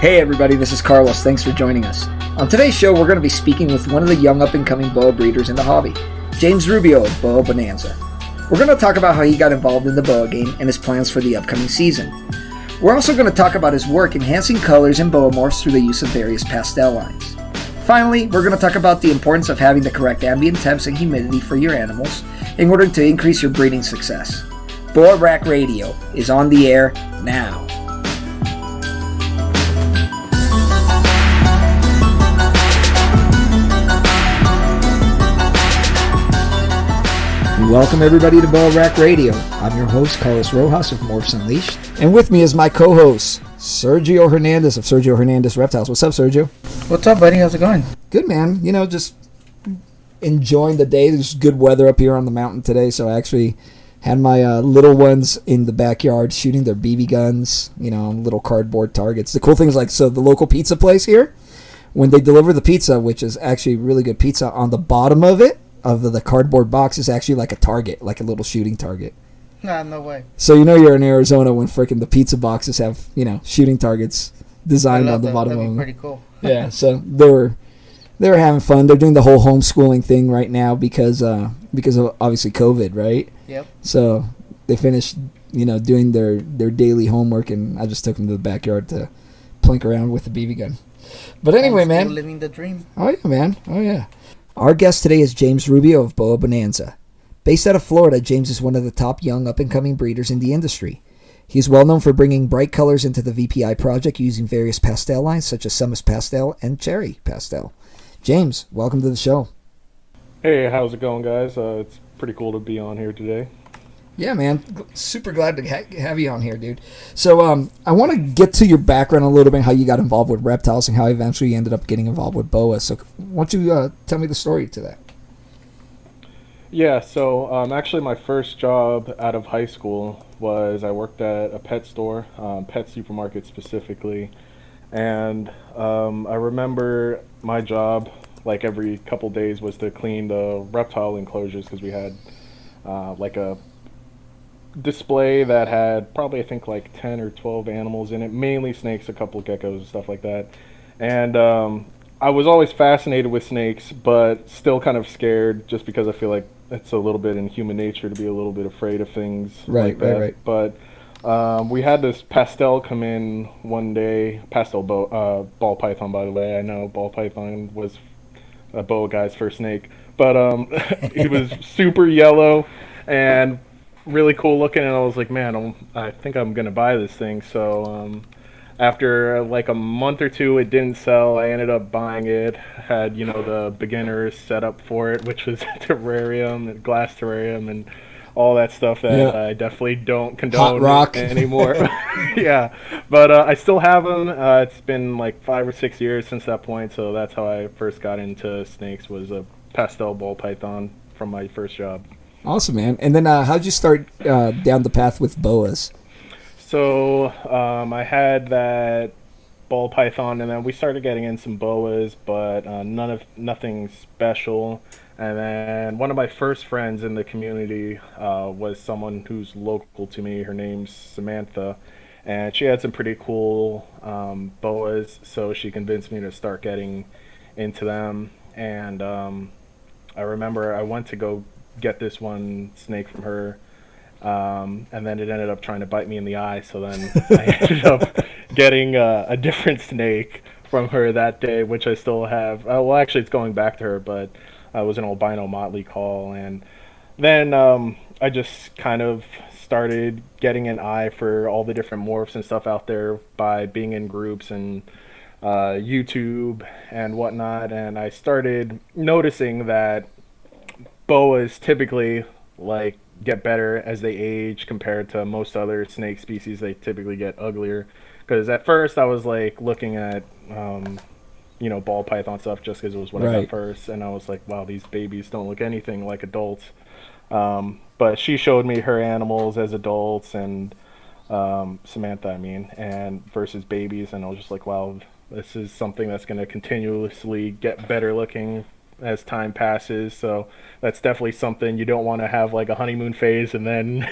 Hey everybody, this is Carlos. Thanks for joining us. On today's show, we're going to be speaking with one of the young up-and-coming boa breeders in the hobby, James Rubio of Boa Bonanza. We're going to talk about how he got involved in the boa game and his plans for the upcoming season. We're also going to talk about his work enhancing colors and boa morphs through the use of various pastel lines. Finally, we're going to talk about the importance of having the correct ambient temps and humidity for your animals in order to increase your breeding success. Boa Rack Radio is on the air now. Welcome everybody to Boa Rack Radio. I'm your host, Carlos Rojas of Morphs Unleashed. And with me is my co-host, Sergio Hernandez of Sergio Hernandez Reptiles. What's up, Sergio? What's up, buddy? How's it going? Good, man. You know, just enjoying the day. There's good weather up here on the mountain today, so I actually had my little ones in the backyard shooting their BB guns, on little cardboard targets. The cool thing is, the local pizza place here, when they deliver the pizza, which is actually really good pizza, on the bottom of it, of the cardboard box, is actually like a target, like a little shooting target. Nah, no way. So you're in Arizona when freaking the pizza boxes have, shooting targets designed on the bottom of them. That'd be pretty cool. Yeah, so they were having fun. They're doing the whole homeschooling thing right now because of obviously COVID, right? Yep. So they finished, doing their daily homework, and I just took them to the backyard to plink around with the BB gun. But anyway, man. Living the dream. Oh yeah, man. Oh yeah. Our guest today is James Rubio of Boa Bonanza. Based out of Florida, James is one of the top young up-and-coming breeders in the industry. He is well known for bringing bright colors into the VPI project using various pastel lines such as Summers Pastel and Cherry Pastel. James, welcome to the show. Hey, how's it going, guys? It's pretty cool to be on here today. Yeah, man. Super glad to have you on here, dude. So I want to get to your background a little bit, how you got involved with reptiles and how eventually you ended up getting involved with boas. So why don't you tell me the story to that? Yeah, so actually my first job out of high school was I worked at a pet store, pet supermarket specifically. And I remember my job, like every couple days, was to clean the reptile enclosures because we had like a display that had probably I think like 10 or 12 animals in it, mainly snakes, a couple of geckos and stuff like that. And I was always fascinated with snakes, but still kind of scared just because I feel like it's a little bit in human nature to be a little bit afraid of things like that. Right. But we had this pastel come in one day, pastel ball python, by the way. I know ball python was a boa guy's first snake, but it was super yellow and really cool looking, and I was like, man, I think I'm gonna buy this thing. So after like a month or two, it didn't sell. I ended up buying it. Had the beginner setup for it, which was terrarium and glass terrarium and all that stuff that I definitely don't condone anymore. Yeah, but I still have them. It's been like 5 or 6 years since that point, so that's how I first got into snakes, was a pastel ball python from my first job. Awesome, man. And then how'd you start down the path with boas? So I had that ball python, and then we started getting in some boas, but nothing special. And then one of my first friends in the community was someone who's local to me. Her name's Samantha, and she had some pretty cool boas, so she convinced me to start getting into them. And I remember I went to go get this one snake from her, and then it ended up trying to bite me in the eye, so then I ended up getting a different snake from her that day, which I still have. Well, actually it's going back to her, but it was an albino motley call. And then I just kind of started getting an eye for all the different morphs and stuff out there by being in groups and YouTube and whatnot, and I started noticing that boas typically get better as they age compared to most other snake species. They typically get uglier, because at first I was looking at ball python stuff just because it was what I got first, and I was like, wow, these babies don't look anything like adults. But she showed me her animals as adults, and Samantha, and versus babies, and I was just like, wow, this is something that's going to continuously get better looking as time passes. So that's definitely something you don't want to have like a honeymoon phase and then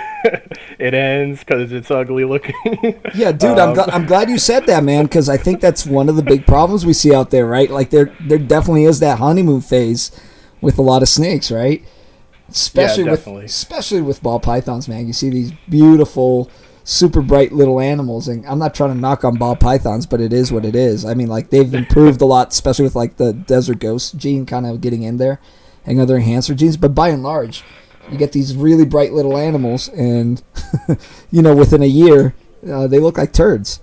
it ends because it's ugly looking. Yeah, dude, I'm glad you said that, man, because I think that's one of the big problems we see out there, right? Like there definitely is that honeymoon phase with a lot of snakes, right? Especially with ball pythons, man. You see these beautiful, super bright little animals, and I'm not trying to knock on ball pythons, but it is what it is. I mean, like they've improved a lot, especially with like the desert ghost gene kind of getting in there and other enhancer genes. But by and large, you get these really bright little animals, and within a year, they look like turds.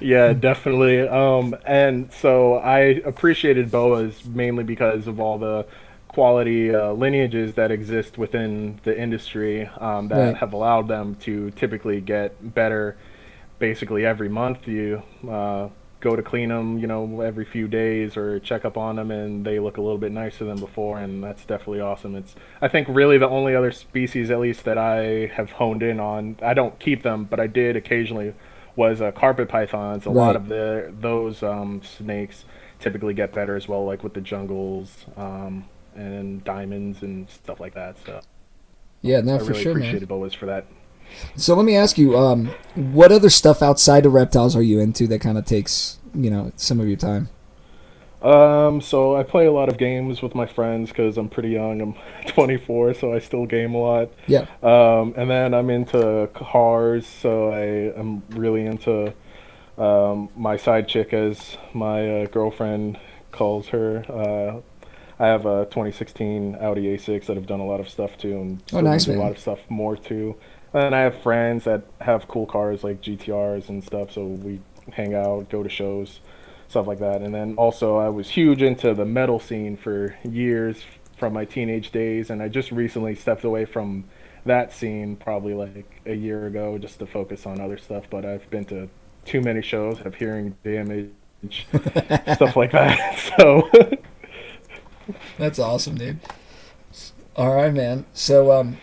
Yeah, definitely. And so I appreciated boas mainly because of all the quality lineages that exist within the industry that Right. have allowed them to typically get better basically every month. You go to clean them, every few days or check up on them, and they look a little bit nicer than before, and that's definitely awesome. It's, I think, really the only other species, at least that I have honed in on. I don't keep them, but I did occasionally. Was carpet pythons. A lot Right. of those snakes typically get better as well, like with the jungles and diamonds and stuff like that. So Yeah, no, I for really sure, man. appreciated boas for that. So let me ask you, what other stuff outside of reptiles are you into that kind of takes, some of your time? So I play a lot of games with my friends because I'm pretty young. I'm 24, so I still game a lot. Yeah. And then I'm into cars, so I am really into my side chick, as my girlfriend calls her. I have a 2016 Audi A6 that I've done a lot of stuff to, and Oh, still nice, do a man. lot of stuff more to. And I have friends that have cool cars like GTRs and stuff, so we hang out, go to shows, stuff like that. And then also, I was huge into the metal scene for years from my teenage days, and I just recently stepped away from that scene probably like a year ago just to focus on other stuff. But I've been to too many shows, have hearing damage, stuff like that. So That's awesome, dude. All right, man. So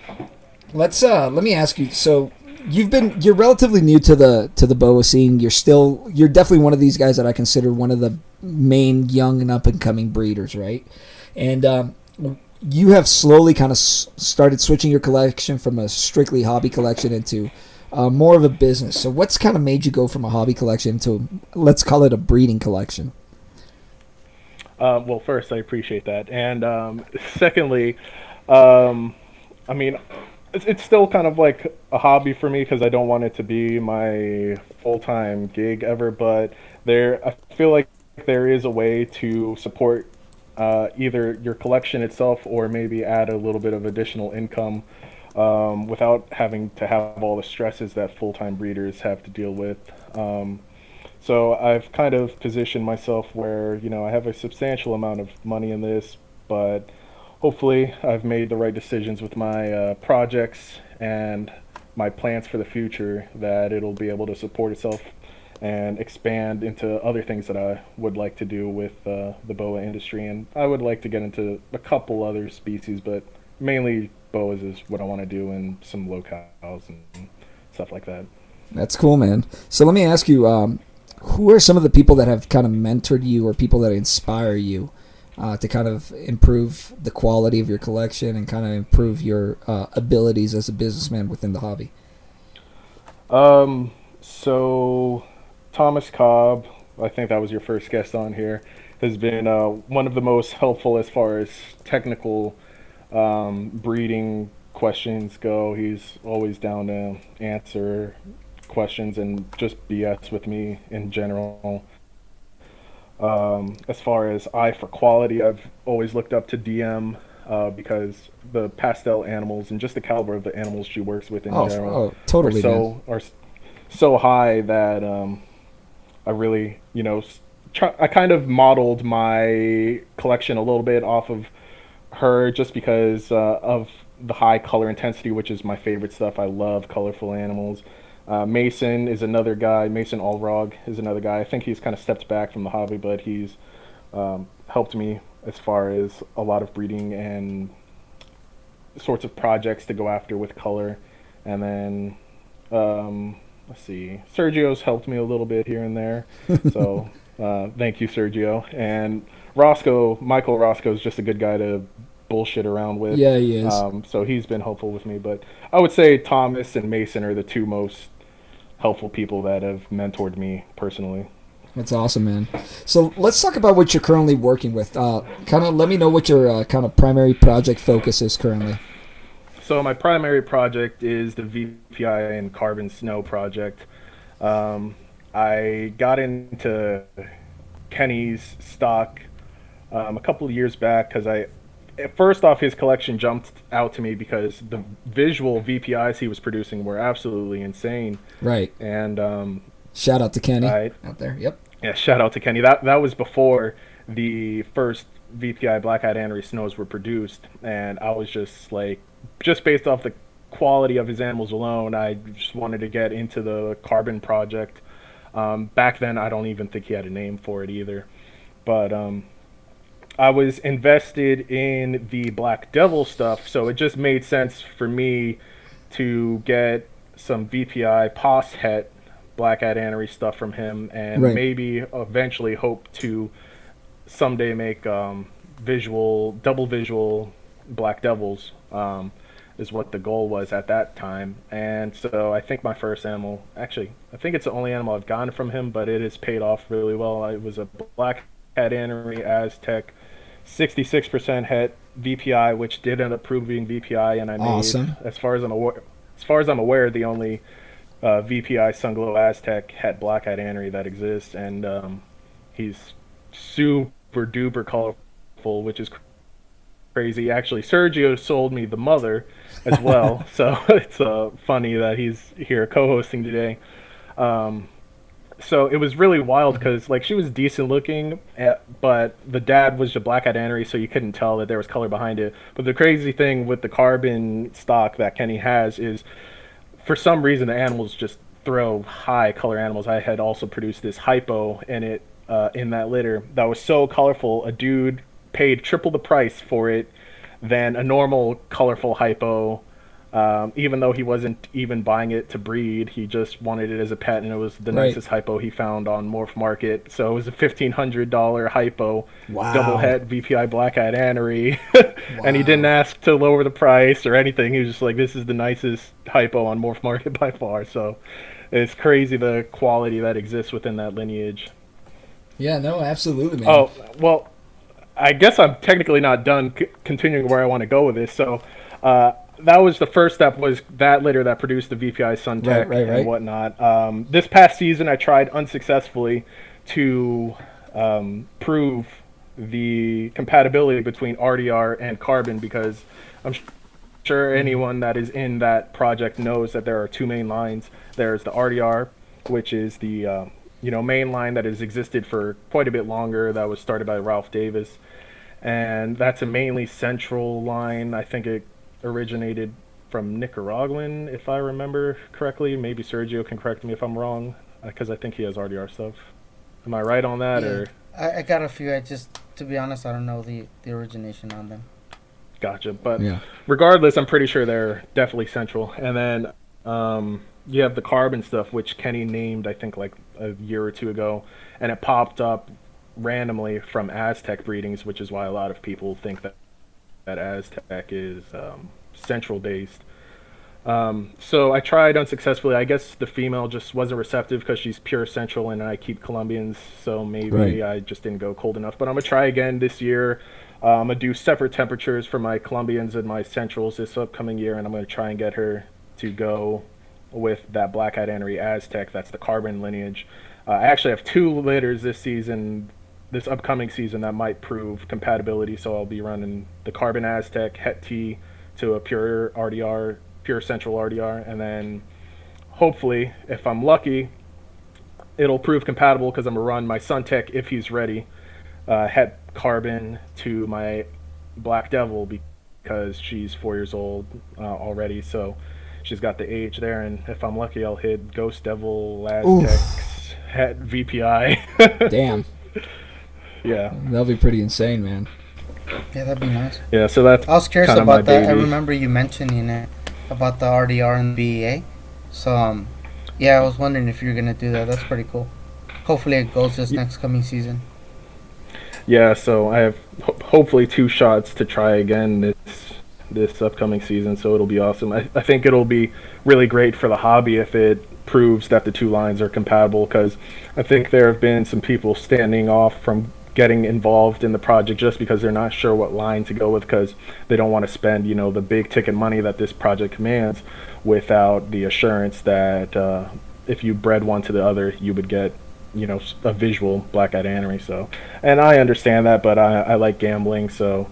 let me ask you. So you're relatively new to the boa scene. You're definitely one of these guys that I consider one of the main young and up and coming breeders, right? And you have slowly kind of started switching your collection from a strictly hobby collection into more of a business. So what's kind of made you go from a hobby collection to, let's call it, a breeding collection? well, first, I appreciate that. And secondly, I mean, it's still kind of like a hobby for me because I don't want it to be my full-time gig ever. But I feel like there is a way to support either your collection itself or maybe add a little bit of additional income without having to have all the stresses that full-time breeders have to deal with. So I've kind of positioned myself where, I have a substantial amount of money in this, but hopefully I've made the right decisions with my projects and my plans for the future that it'll be able to support itself and expand into other things that I would like to do with the boa industry. And I would like to get into a couple other species, but mainly boas is what I want to do, and some locales and stuff like that. That's cool, man. So let me ask you, who are some of the people that have kind of mentored you or people that inspire you to kind of improve the quality of your collection and kind of improve your abilities as a businessman within the hobby? So Thomas Cobb, I think that was your first guest on here, has been one of the most helpful as far as technical breeding questions go. He's always down to answer questions and just BS with me in general. As far as eye for quality, I've always looked up to DM because the pastel animals and just the caliber of the animals she works with in general Totally, are so high that I really, I kind of modeled my collection a little bit off of her just because of the high color intensity, which is my favorite stuff. I love colorful animals. Mason is another guy. Mason Allrog is another guy. I think he's kind of stepped back from the hobby, but he's helped me as far as a lot of breeding and sorts of projects to go after with color. And then, let's see, Sergio's helped me a little bit here and there. So thank you, Sergio. And Michael Roscoe is just a good guy to bullshit around with. Yeah, he is. So he's been helpful with me. But I would say Thomas and Mason are the two most helpful people that have mentored me personally. That's awesome, man. So let's talk about what you're currently working with. Kind of let me know what your kind of primary project focus is currently. So my primary project is the VPI and Carbon Snow project. I got into Kenny's stock a couple of years back because first off, his collection jumped out to me because the visual VPIs he was producing were absolutely insane. Right. And shout out to Kenny out there. Yep. Yeah, shout out to Kenny. That was before the first VPI Black-Eyed Anery Snows were produced, and I was just like, just based off the quality of his animals alone, I just wanted to get into the Carbon project. Back then, I don't even think he had a name for it either. But I was invested in the Black Devil stuff, so it just made sense for me to get some VPI Pos Het Black-Eyed Anery stuff from him, and maybe eventually hope to someday make double visual Black Devils, is what the goal was at that time. And so I think my first animal, actually, I think it's the only animal I've gotten from him, but it has paid off really well. It was a Black-Eyed Anery Aztec, 66% Het VPI, which did end up proving VPI, and I made, as far as I'm aware, the only VPI Sunglow Aztec Het Black-Eyed Anery that exists, and he's super duper colorful, which is crazy. Actually, Sergio sold me the mother as well, so it's funny that he's here co-hosting today. So it was really wild because like she was decent looking, but the dad was a Black-Eyed Anery, so you couldn't tell that there was color behind it. But the crazy thing with the Carbon stock that Kenny has is, for some reason, the animals just throw high color animals. I had also produced this hypo in it, in that litter that was so colorful. A dude paid triple the price for it than a normal colorful hypo, even though he wasn't even buying it to breed. He just wanted it as a pet, and it was the nicest hypo he found on Morph Market. So it was a $1,500 hypo, double Het VPI Black-Eyed Anery, and he didn't ask to lower the price or anything. He was just like, this is the nicest hypo on Morph Market by far. So it's crazy the quality that exists within that lineage. Yeah, no, absolutely, man. Oh, well, I guess I'm technically not done continuing where I want to go with this. So that was the first step, was that litter that produced the VPI Suntech and whatnot. This past season, I tried unsuccessfully to prove the compatibility between RDR and Carbon, because I'm sure anyone that is in that project knows that there are two main lines. There's the RDR, which is the main line that has existed for quite a bit longer, that was started by Ralph Davis, and that's a mainly central line. I think it originated from Nicaraguan, if I remember correctly. Maybe Sergio can correct me if I'm wrong, because I think he has RDR stuff. Am I right on that? Yeah. Or I got a few. To be honest, I don't know the origination on them. Gotcha. But regardless, I'm pretty sure they're definitely central. And then you have the Carbon stuff, which Kenny named, I think, like a year or two ago, and it popped up randomly from Aztec breedings, which is why a lot of people think that Aztec is central based. So I tried unsuccessfully. I guess the female just wasn't receptive because she's pure central, and I keep Colombians, so maybe I just didn't go cold enough. But I'm gonna try again this year. I'm gonna do separate temperatures for my Colombians and my centrals this upcoming year, and I'm gonna try and get her to go with that Black-Eyed Anery Aztec. That's the Carbon lineage. I actually have two litters this upcoming season that might prove compatibility, so I'll be running the Carbon Aztec Het T to a pure RDR, pure central RDR, and then hopefully, if I'm lucky, it'll prove compatible because I'm gonna run my Suntech, if he's ready, Het Carbon to my Black Devil, because she's 4 years old already, so she's got the age there, and if I'm lucky, I'll hit Ghost Devil, Aztecs, Het VPI. Damn. Yeah, that'll be pretty insane, man. Yeah, that'd be nice. Yeah, so that's. I was curious about that. Baby. I remember you mentioning it about the RDR and the BEA. So, yeah, I was wondering if you're gonna do that. That's pretty cool. Hopefully, it goes this next coming season. Yeah, so I have hopefully 2 shots to try again this upcoming season, so it'll be awesome. I think it'll be really great for the hobby if it proves that the 2 lines are compatible, because I think there have been some people standing off from getting involved in the project just because they're not sure what line to go with, because they don't want to spend, the big ticket money that this project commands without the assurance that if you bred one to the other, you would get a visual black-eyed anery. So, and I understand that, but I like gambling, so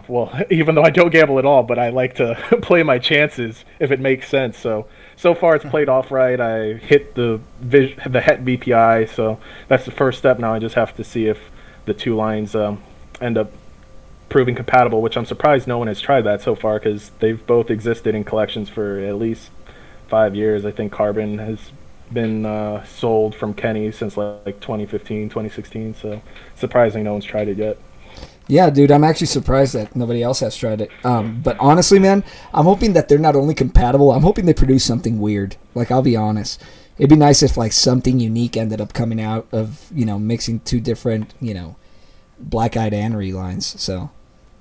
well, even though I don't gamble at all, but I like to play my chances if it makes sense. So far it's played off right. I hit the het VPI, so that's the first step. Now I just have to see if the 2 lines end up proving compatible, which I'm surprised no one has tried that so far, because they've both existed in collections for at least 5 years. I think Carbon has been sold from Kenny since like 2015, 2016, so surprising no one's tried it yet. Yeah, dude, I'm actually surprised that nobody else has tried it. But honestly, man, I'm hoping that they're not only compatible, I'm hoping they produce something weird. Like, I'll be honest. It'd be nice if, like, something unique ended up coming out of, mixing 2 different, black-eyed anery lines. So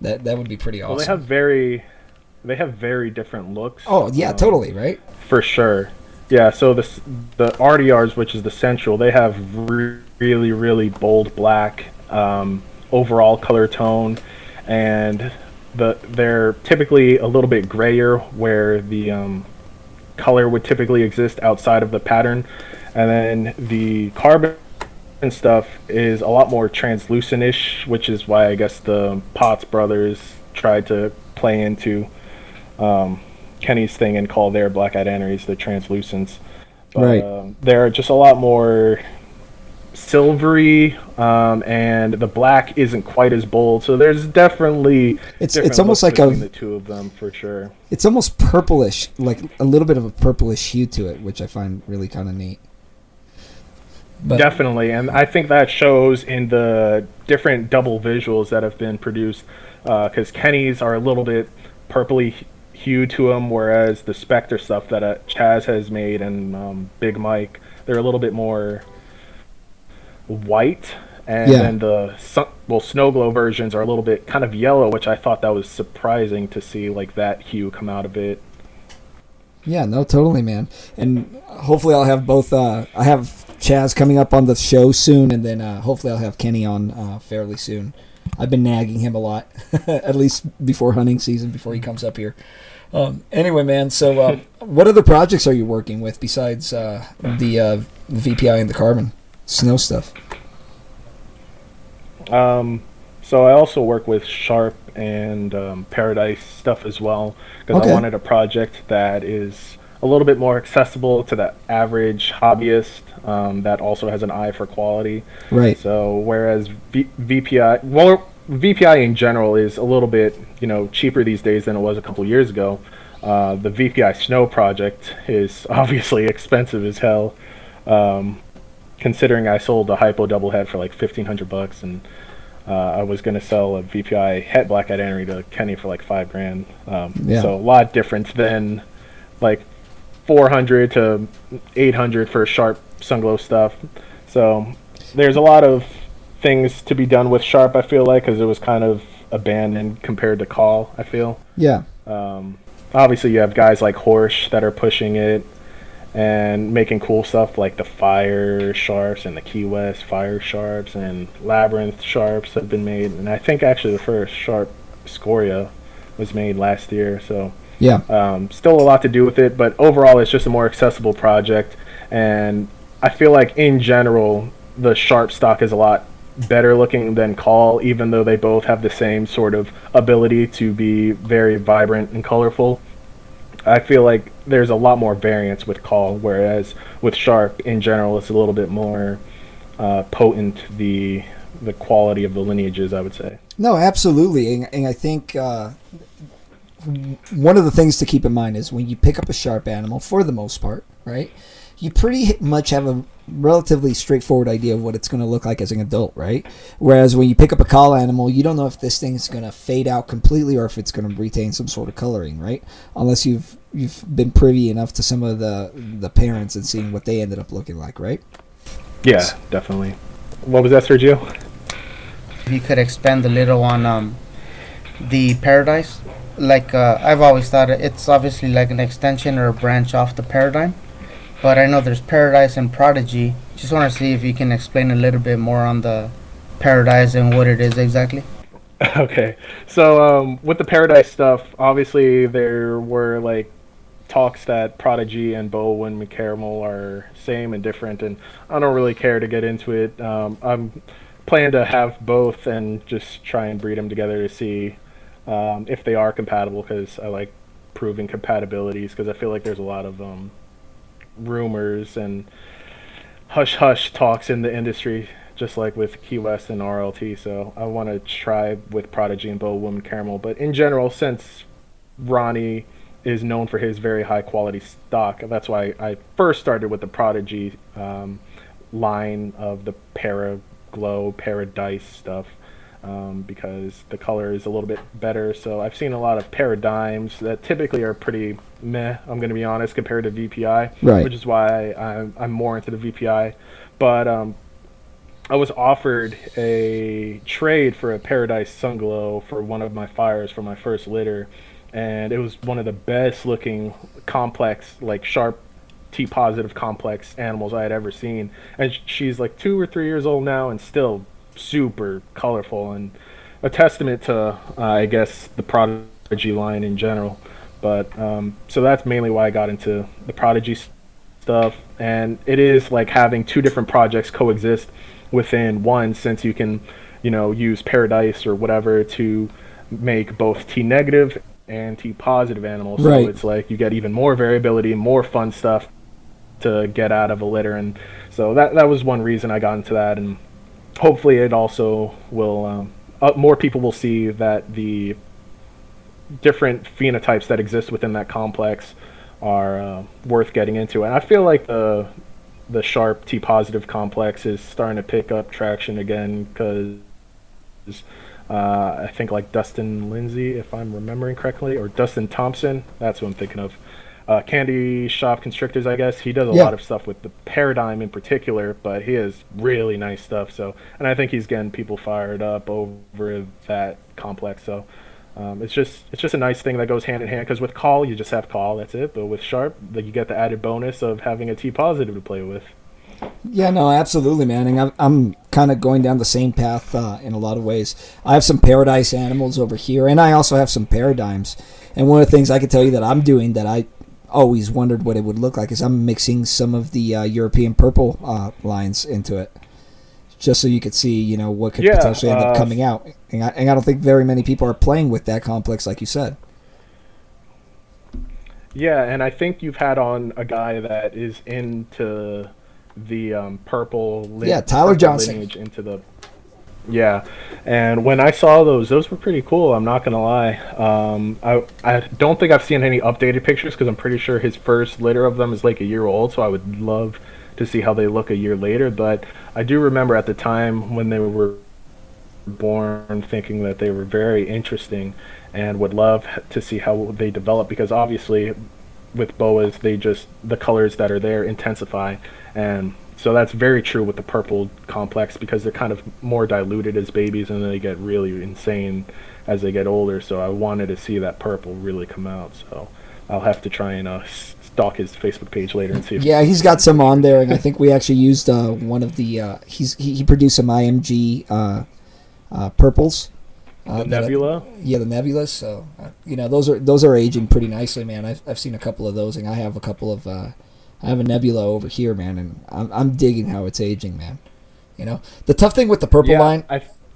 that would be pretty awesome. Well, they have very different looks. Oh, yeah, totally, right? For sure. Yeah, so the RDRs, which is the Central, they have really, really bold black overall color tone, and they're typically a little bit grayer where the color would typically exist outside of the pattern, and then the Carbon stuff is a lot more translucent-ish, which is why I guess the Potts brothers tried to play into Kenny's thing and call their black-eyed aneries the translucents. But, right. They're just a lot more silvery, and the black isn't quite as bold, so there's definitely it's almost like the 2 of them, for sure. It's almost purplish, like a little bit of a purplish hue to it, which I find really kind of neat. But definitely, and I think that shows in the different double visuals that have been produced, because Kenny's are a little bit purpley hue to them, whereas the Spectre stuff that Chaz has made and Big Mike, they're a little bit more white, and then the Snow Glow versions are a little bit kind of yellow, which I thought that was surprising to see, like, that hue come out of it. Yeah, no, totally, man. And hopefully I'll have both. I have Chaz coming up on the show soon, and then hopefully I'll have Kenny on fairly soon. I've been nagging him a lot, at least before hunting season, before he comes up here. Anyway, man, so what other projects are you working with besides the VPI and the Carbon snow stuff? So I also work with Sharp and Paradise stuff as well, because I wanted a project that is a little bit more accessible to the average hobbyist, that also has an eye for quality. Right. So whereas VPI in general is a little bit cheaper these days than it was a couple years ago, the VPI Snow project is obviously expensive as hell. Considering I sold a hypo double head for like $1,500, and I was going to sell a VPI het black-eyed anery to Kenny for like $5,000. So a lot different than like $400 to $800 for Sharp Sunglow stuff. So there's a lot of things to be done with Sharp, I feel like, because it was kind of abandoned compared to Call, I feel. Yeah. Obviously you have guys like Horsch that are pushing it and making cool stuff like the Fire Sharps and the Key West Fire Sharps, and Labyrinth Sharps have been made, and I think actually the first Sharp Scoria was made last year. So yeah, still a lot to do with it, but overall it's just a more accessible project, and I feel like in general the Sharp stock is a lot better looking than Call, even though they both have the same sort of ability to be very vibrant and colorful. I feel like there's a lot more variance with Call, whereas with Sharp in general it's a little bit more potent, the quality of the lineages, I would say. No, absolutely, and I think one of the things to keep in mind is when you pick up a Sharp animal, for the most part, right, you pretty much have a relatively straightforward idea of what it's going to look like as an adult, right? Whereas when you pick up a Call animal, you don't know if this thing's going to fade out completely or if it's going to retain some sort of coloring, right? Unless you've been privy enough to some of the parents and seeing what they ended up looking like, right? Yeah, definitely. What was that, Sergio? If you could expand a little on the Paradise. Like I've always thought it's obviously like an extension or a branch off the Paradigm, but I know there's Paradise and Prodigy. Just want to see if you can explain a little bit more on the Paradise and what it is exactly. Okay, so with the Paradise stuff, obviously there were like talks that Prodigy and Boa and Caramel are same and different, and I don't really care to get into it. I'm planning to have both and just try and breed them together to see if they are compatible, because I like proving compatibilities, because I feel like there's a lot of rumors and hush hush talks in the industry, just like with Key West and RLT. So I want to try with Prodigy and Boa Woman Caramel. But in general, since Ronnie is known for his very high quality stock, that's why I first started with the Prodigy line of the Paraglow, Paradise stuff, because the color is a little bit better. So I've seen a lot of Paradigms that typically are pretty meh, I'm going to be honest, compared to VPI, Right. which is why I'm more into the VPI. But I was offered a trade for a Paradise Sunglow for one of my fires for my first litter, and it was one of the best looking complex, like sharp T positive complex animals I had ever seen. And she's like 2 or 3 years old now and still super colorful, and a testament to I guess the Prodigy line in general. But so that's mainly why I got into the Prodigy stuff, and it is like having two different projects coexist within one, since you can, you know, use Paradise or whatever to make both T negative and T positive animals. Right. So it's like you get even more variability, more fun stuff to get out of a litter. And so that was one reason I got into that, and hopefully it also will more people will see that the different phenotypes that exist within that complex are worth getting into. And I feel like the sharp T positive complex is starting to pick up traction again, because I think like Dustin Lindsay, if I'm remembering correctly, or Dustin Thompson, that's what I'm thinking of. Candy Shop Constrictors, I guess. He does a lot of stuff with the Paradigm in particular, but he has really nice stuff. So, and I think he's getting people fired up over that complex. So, it's just a nice thing that goes hand in hand, because with Call, you just have Call, that's it. But with Sharp, you get the added bonus of having a T positive to play with. Yeah, no, absolutely, man. And I'm kind of going down the same path in a lot of ways. I have some Paradise animals over here, and I also have some Paradigms. And one of the things I can tell you that I'm doing that I always wondered what it would look like is I'm mixing some of the European purple lines into it, just so you could see, you know, what could potentially end up coming out. And I don't think very many people are playing with that complex, like you said. Yeah, and I think you've had on a guy that is into the purple Tyler Johnson lineage into the and when I saw those were pretty cool, I'm not gonna lie. I don't think I've seen any updated pictures, because I'm pretty sure his first litter of them is like a year old, so I would love to see how they look a year later. But I do remember at the time when they were born thinking that they were very interesting, and would love to see how they develop, because obviously with boas, the colors that are there intensify. And so that's very true with the purple complex, because they're kind of more diluted as babies, and then they get really insane as they get older. So I wanted to see that purple really come out. So I'll have to try and stalk his Facebook page later and see. Yeah, he's got some on there, and I think we actually used one of the. He produced some IMG purples. The Nebula. The Nebulas. So you know, those are aging pretty nicely, man. I've seen a couple of those, and I have a couple of. I have a Nebula over here, man, and I'm digging how it's aging, man. You know, the tough thing with the purple line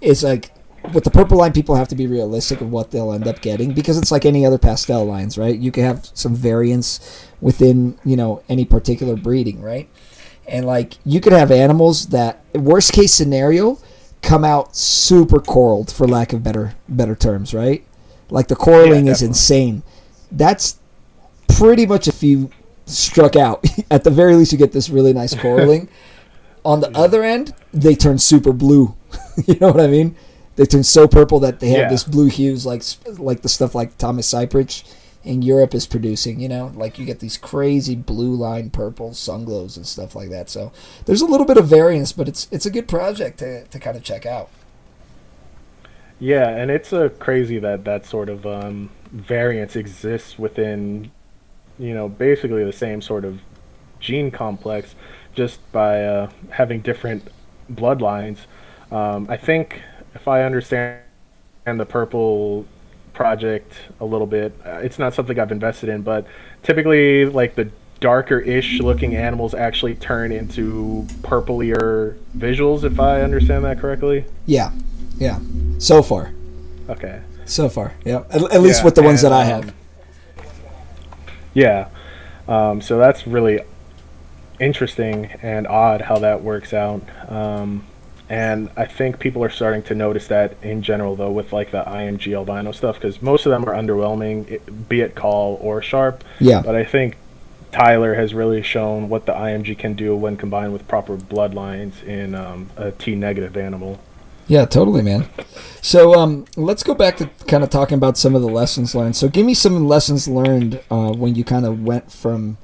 is, like, with the purple line, people have to be realistic of what they'll end up getting, because it's like any other pastel lines, right? You can have some variance within, you know, any particular breeding, right? And, like, you could have animals that, worst case scenario, come out super coraled, for lack of better terms, right? Like, the coraling is insane. That's pretty much if you struck out. At the very least, you get this really nice coraling. On the other end, they turn super blue. You know what I mean? They turn so purple that they have this blue hues, like the stuff like Thomas Cyprich. in Europe is producing. Like you get these crazy blue line purple sunglows and stuff like that. So there's a little bit of variance, but it's a good project to kind of check out. Yeah, and it's crazy that sort of variance exists within, basically the same sort of gene complex, just by having different bloodlines. I think, if I understand the purple project a little bit, it's not something I've invested in, but typically, like, the darker-ish looking animals actually turn into purplier visuals, if I understand that correctly. Yeah. So far. Okay. So far, yeah. At least with the ones that I have. Yeah. So that's really interesting and odd how that works out. And I think people are starting to notice that in general, though, with like the IMG albino stuff, because most of them are underwhelming, be it Call or Sharp. Yeah. But I think Tyler has really shown what the IMG can do when combined with proper bloodlines in a T-negative animal. Yeah, totally, man. So let's go back to kind of talking about some of the lessons learned. So give me some lessons learned when you kind of went from,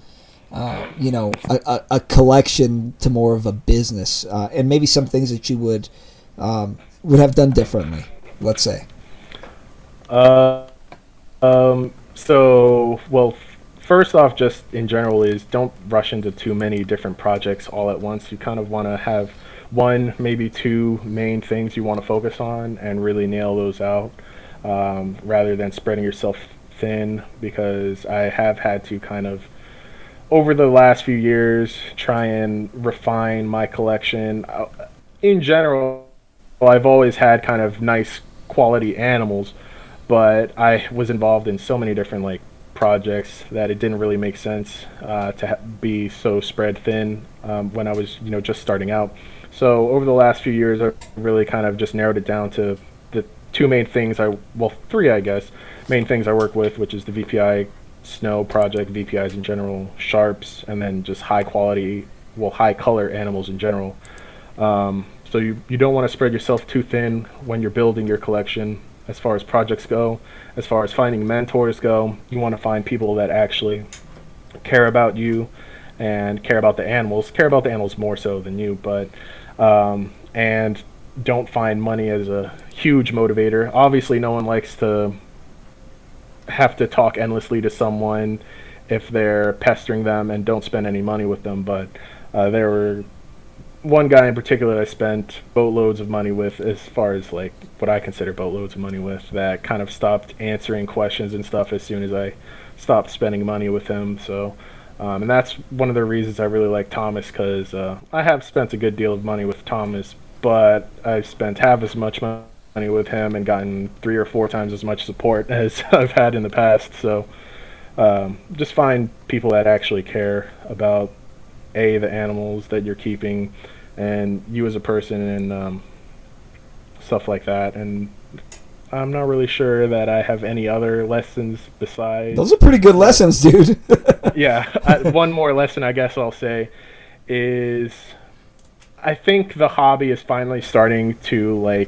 a collection to more of a business, and maybe some things that you would have done differently, let's say. First off, just in general, is don't rush into too many different projects all at once. You kind of want to have one, maybe two main things you want to focus on and really nail those out, rather than spreading yourself thin, because I have had to kind of, over the last few years, try and refine my collection. In general, I've always had kind of nice quality animals, but I was involved in so many different projects that it didn't really make sense to be so spread thin when I was just starting out. So over the last few years, I've really kind of just narrowed it down to the two main things, three, I guess, main things I work with, which is the VPI Snow project, VPIs in general, Sharps, and then just high quality, high color animals in general. So you don't want to spread yourself too thin when you're building your collection as far as projects go. As far as finding mentors go, you want to find people that actually care about you and care about the animals more so than you, but and don't find money as a huge motivator. Obviously, no one likes to have to talk endlessly to someone if they're pestering them and don't spend any money with them, but there were one guy in particular I spent boatloads of money with, as far as what I consider boatloads of money with, that kind of stopped answering questions and stuff as soon as I stopped spending money with him. So and that's one of the reasons I really like Thomas, because I have spent a good deal of money with Thomas, but I've spent half as much money with him and gotten 3 or 4 times as much support as I've had in the past. So just find people that actually care about the animals that you're keeping and you as a person, and stuff like that. And I'm not really sure that I have any other lessons besides... Those are pretty good lessons, dude. Yeah. One more lesson I guess I'll say is I think the hobby is finally starting to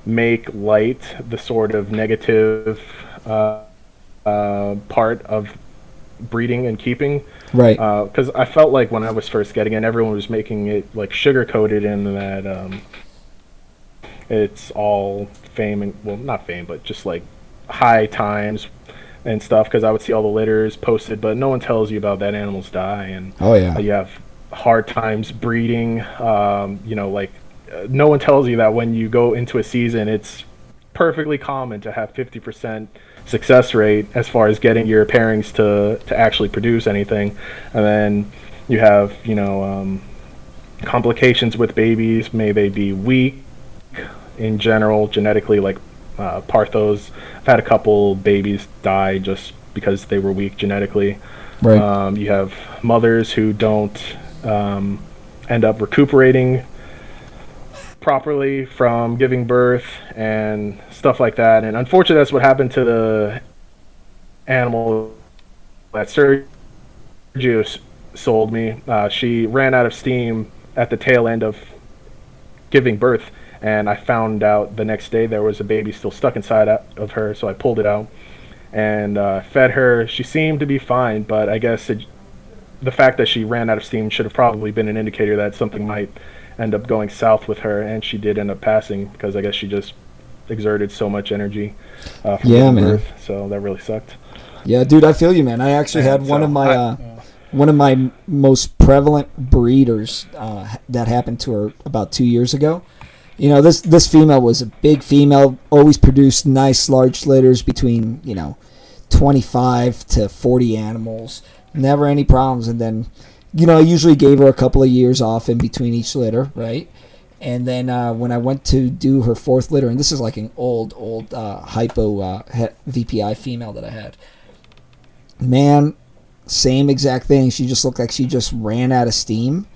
make light the sort of negative part of breeding and keeping. Right. Because I felt like when I was first getting in, everyone was making it sugar coated in that it's all fame and, well, not fame, but just high times and stuff, because I would see all the litters posted, but no one tells you about that animals die, and you have hard times breeding. No one tells you that when you go into a season, it's perfectly common to have 50% success rate as far as getting your pairings to actually produce anything, and then you have complications with babies. May they be weak in general genetically, Parthos. I've had a couple babies die just because they were weak genetically. Right. You have mothers who don't end up recuperating properly from giving birth and stuff like that. And unfortunately, that's what happened to the animal that Sergio sold me. She ran out of steam at the tail end of giving birth, and I found out the next day there was a baby still stuck inside of her, so I pulled it out. and fed her. She seemed to be fine, but I guess the fact that she ran out of steam should have probably been an indicator that something might end up going south with her, and she did end up passing because I guess she just exerted so much energy from man. birth, so that really sucked. Yeah, dude, I feel you, man. I actually had one of my most prevalent breeders that happened to her about 2 years ago. You know, this female was a big female, always produced nice large litters between, 25 to 40 animals. Never any problems. And then, I usually gave her a couple of years off in between each litter, right? And then when I went to do her fourth litter, and this is like an old hypo VPI female that I had. Man, same exact thing. She just looked like she just ran out of steam.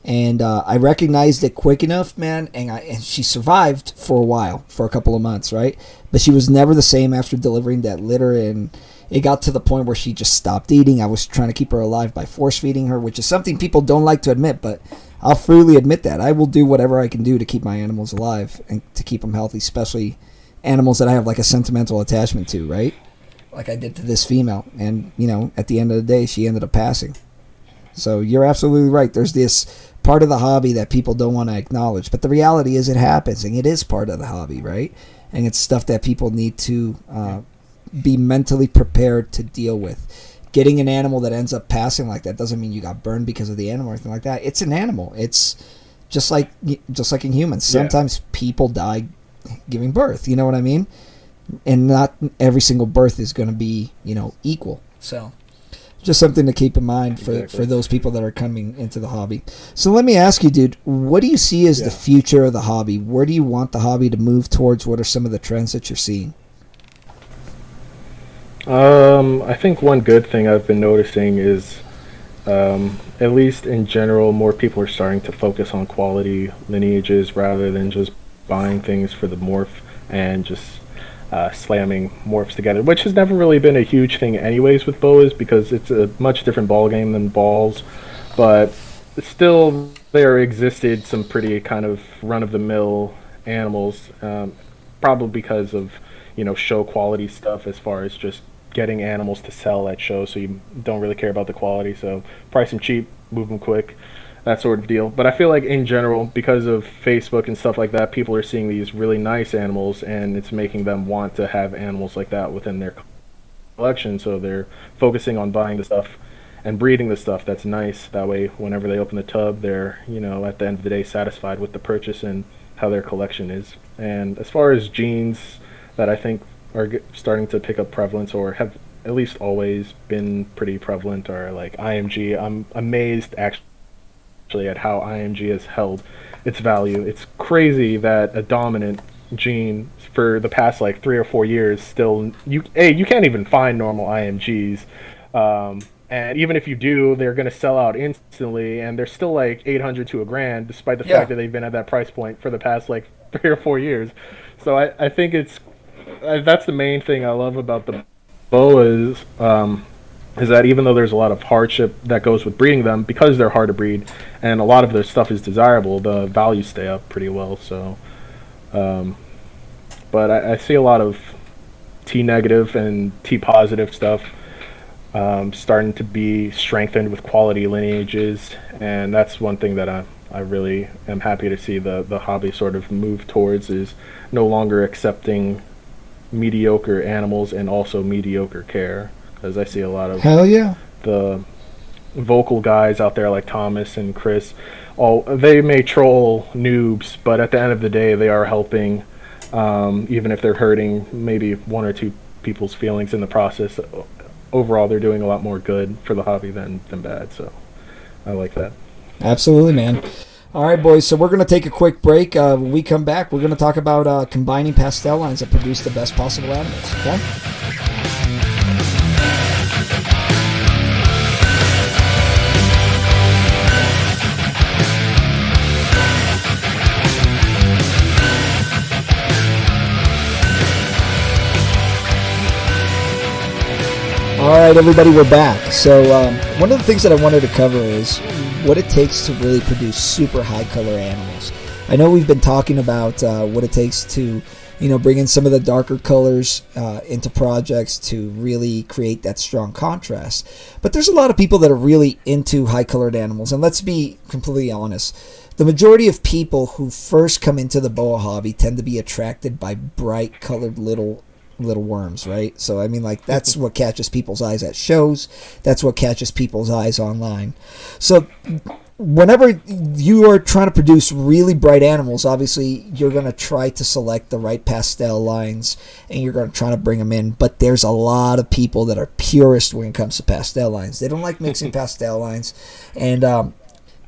And I recognized it quick enough, man, and she survived for a while, for a couple of months, right? But she was never the same after delivering that litter, and it got to the point where she just stopped eating. I was trying to keep her alive by force feeding her, which is something people don't like to admit, but I'll freely admit that. I will do whatever I can do to keep my animals alive and to keep them healthy, especially animals that I have like a sentimental attachment to, right? Like I did to this female. And, at the end of the day, she ended up passing. So you're absolutely right. There's this part of the hobby that people don't want to acknowledge. But the reality is it happens, and it is part of the hobby, right? And it's stuff that people need to be mentally prepared to deal with. Getting an animal that ends up passing like that doesn't mean you got burned because of the animal or anything like that. It's an animal. It's just like in humans. Sometimes people die giving birth. You know what I mean? And not every single birth is going to be, equal. So just something to keep in mind for those people that are coming into the hobby. So let me ask you, dude, what do you see as the future of the hobby? Where do you want the hobby to move towards? What are some of the trends that you're seeing? I think one good thing I've been noticing is, at least in general, more people are starting to focus on quality lineages rather than just buying things for the morph and just slamming morphs together, which has never really been a huge thing anyways with boas because it's a much different ball game than balls, but still there existed some pretty kind of run-of-the-mill animals, probably because of show quality stuff as far as just getting animals to sell at shows, so you don't really care about the quality, so price them cheap, move them quick, that sort of deal. But I feel like in general, because of Facebook and stuff like that, people are seeing these really nice animals, and it's making them want to have animals like that within their collection, so they're focusing on buying the stuff and breeding the stuff that's nice. That way, whenever they open the tub, they're, at the end of the day, satisfied with the purchase and how their collection is. And as far as genes that I think are starting to pick up prevalence, or have at least always been pretty prevalent, are like IMG. I'm amazed actually at how IMG has held its value. It's crazy that a dominant gene for the past like 3 or 4 years still you can't even find normal IMGs, and even if you do, they're going to sell out instantly, and they're still like 800 to $1,000 despite the fact that they've been at that price point for the past like 3 or 4 years. So I think that's the main thing I love about the boas, is that even though there's a lot of hardship that goes with breeding them, because they're hard to breed and a lot of their stuff is desirable, the values stay up pretty well. So, but I see a lot of T negative and T positive stuff starting to be strengthened with quality lineages, and that's one thing that I really am happy to see the hobby sort of move towards, is no longer accepting mediocre animals and also mediocre care, because I see a lot of the vocal guys out there like Thomas and Chris. They may troll noobs, but at the end of the day they are helping, even if they're hurting maybe 1 or 2 people's feelings in the process. Overall they're doing a lot more good for the hobby than bad, so I like that. Absolutely, man. All right, boys, so we're going to take a quick break. When we come back, we're going to talk about combining pastel lines that produce the best possible animals, okay? All right, everybody, we're back. So one of the things that I wanted to cover is what it takes to really produce super high color animals. I know we've been talking about what it takes to bring in some of the darker colors into projects to really create that strong contrast. But there's a lot of people that are really into high-colored animals, and let's be completely honest. The majority of people who first come into the boa hobby tend to be attracted by bright-colored little worms, right? So I mean, like, that's what catches people's eyes at shows. That's what catches people's eyes online. So whenever you are trying to produce really bright animals, obviously you're going to try to select the right pastel lines, and you're going to try to bring them in. But there's a lot of people that are purists when it comes to pastel lines. They don't like mixing pastel lines, and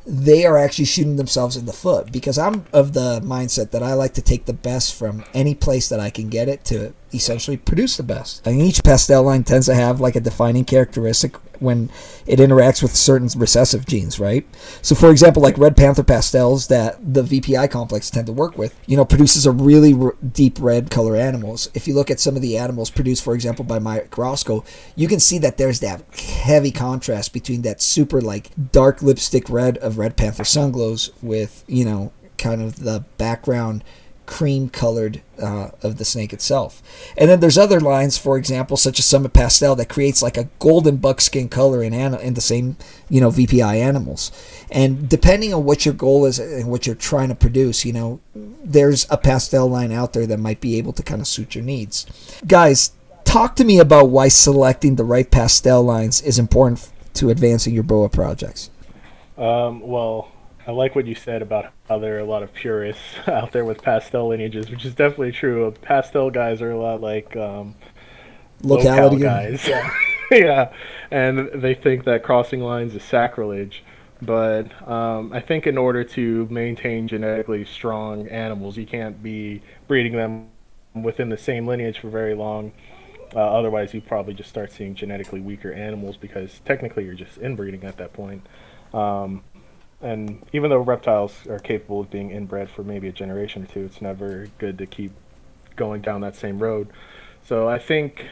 they are actually shooting themselves in the foot, because I'm of the mindset that I like to take the best from any place that I can get it to essentially produce the best. And each pastel line tends to have like a defining characteristic when it interacts with certain recessive genes, right? So for example, like red panther pastels that the VPI complex tend to work with, produces a really deep red color animals. If you look at some of the animals produced, for example, by Mike Roscoe, you can see that there's that heavy contrast between that super like dark lipstick red of red panther sunglows with, kind of the background cream colored of the snake itself. And then there's other lines, for example, such as Summit Pastel, that creates like a golden buckskin color in the same VPI animals. And depending on what your goal is and what you're trying to produce, there's a pastel line out there that might be able to kind of suit your needs. Guys, talk to me about why selecting the right pastel lines is important to advancing your boa projects. Well, I like what you said about how there are a lot of purists out there with pastel lineages, which is definitely true. Pastel guys are a lot like locality guys. Yeah. Yeah, and they think that crossing lines is sacrilege. But I think in order to maintain genetically strong animals, you can't be breeding them within the same lineage for very long. Otherwise, you probably just start seeing genetically weaker animals, because technically you're just inbreeding at that point. And even though reptiles are capable of being inbred for maybe a generation or two, it's never good to keep going down that same road. So I think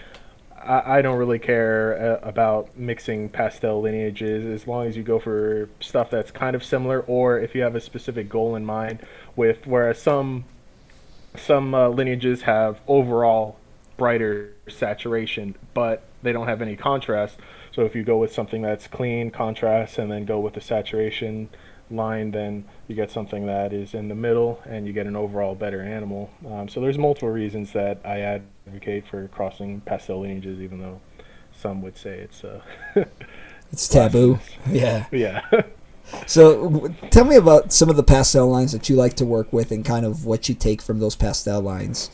I don't really care about mixing pastel lineages, as long as you go for stuff that's kind of similar, or if you have a specific goal in mind. Whereas some lineages have overall brighter saturation, but they don't have any contrast. So if you go with something that's clean, contrast, and then go with the saturation line, then you get something that is in the middle, and you get an overall better animal. So there's multiple reasons that I advocate for crossing pastel lineages, even though some would say it's it's taboo. Yeah. Yeah. So tell me about some of the pastel lines that you like to work with, and kind of what you take from those pastel lines.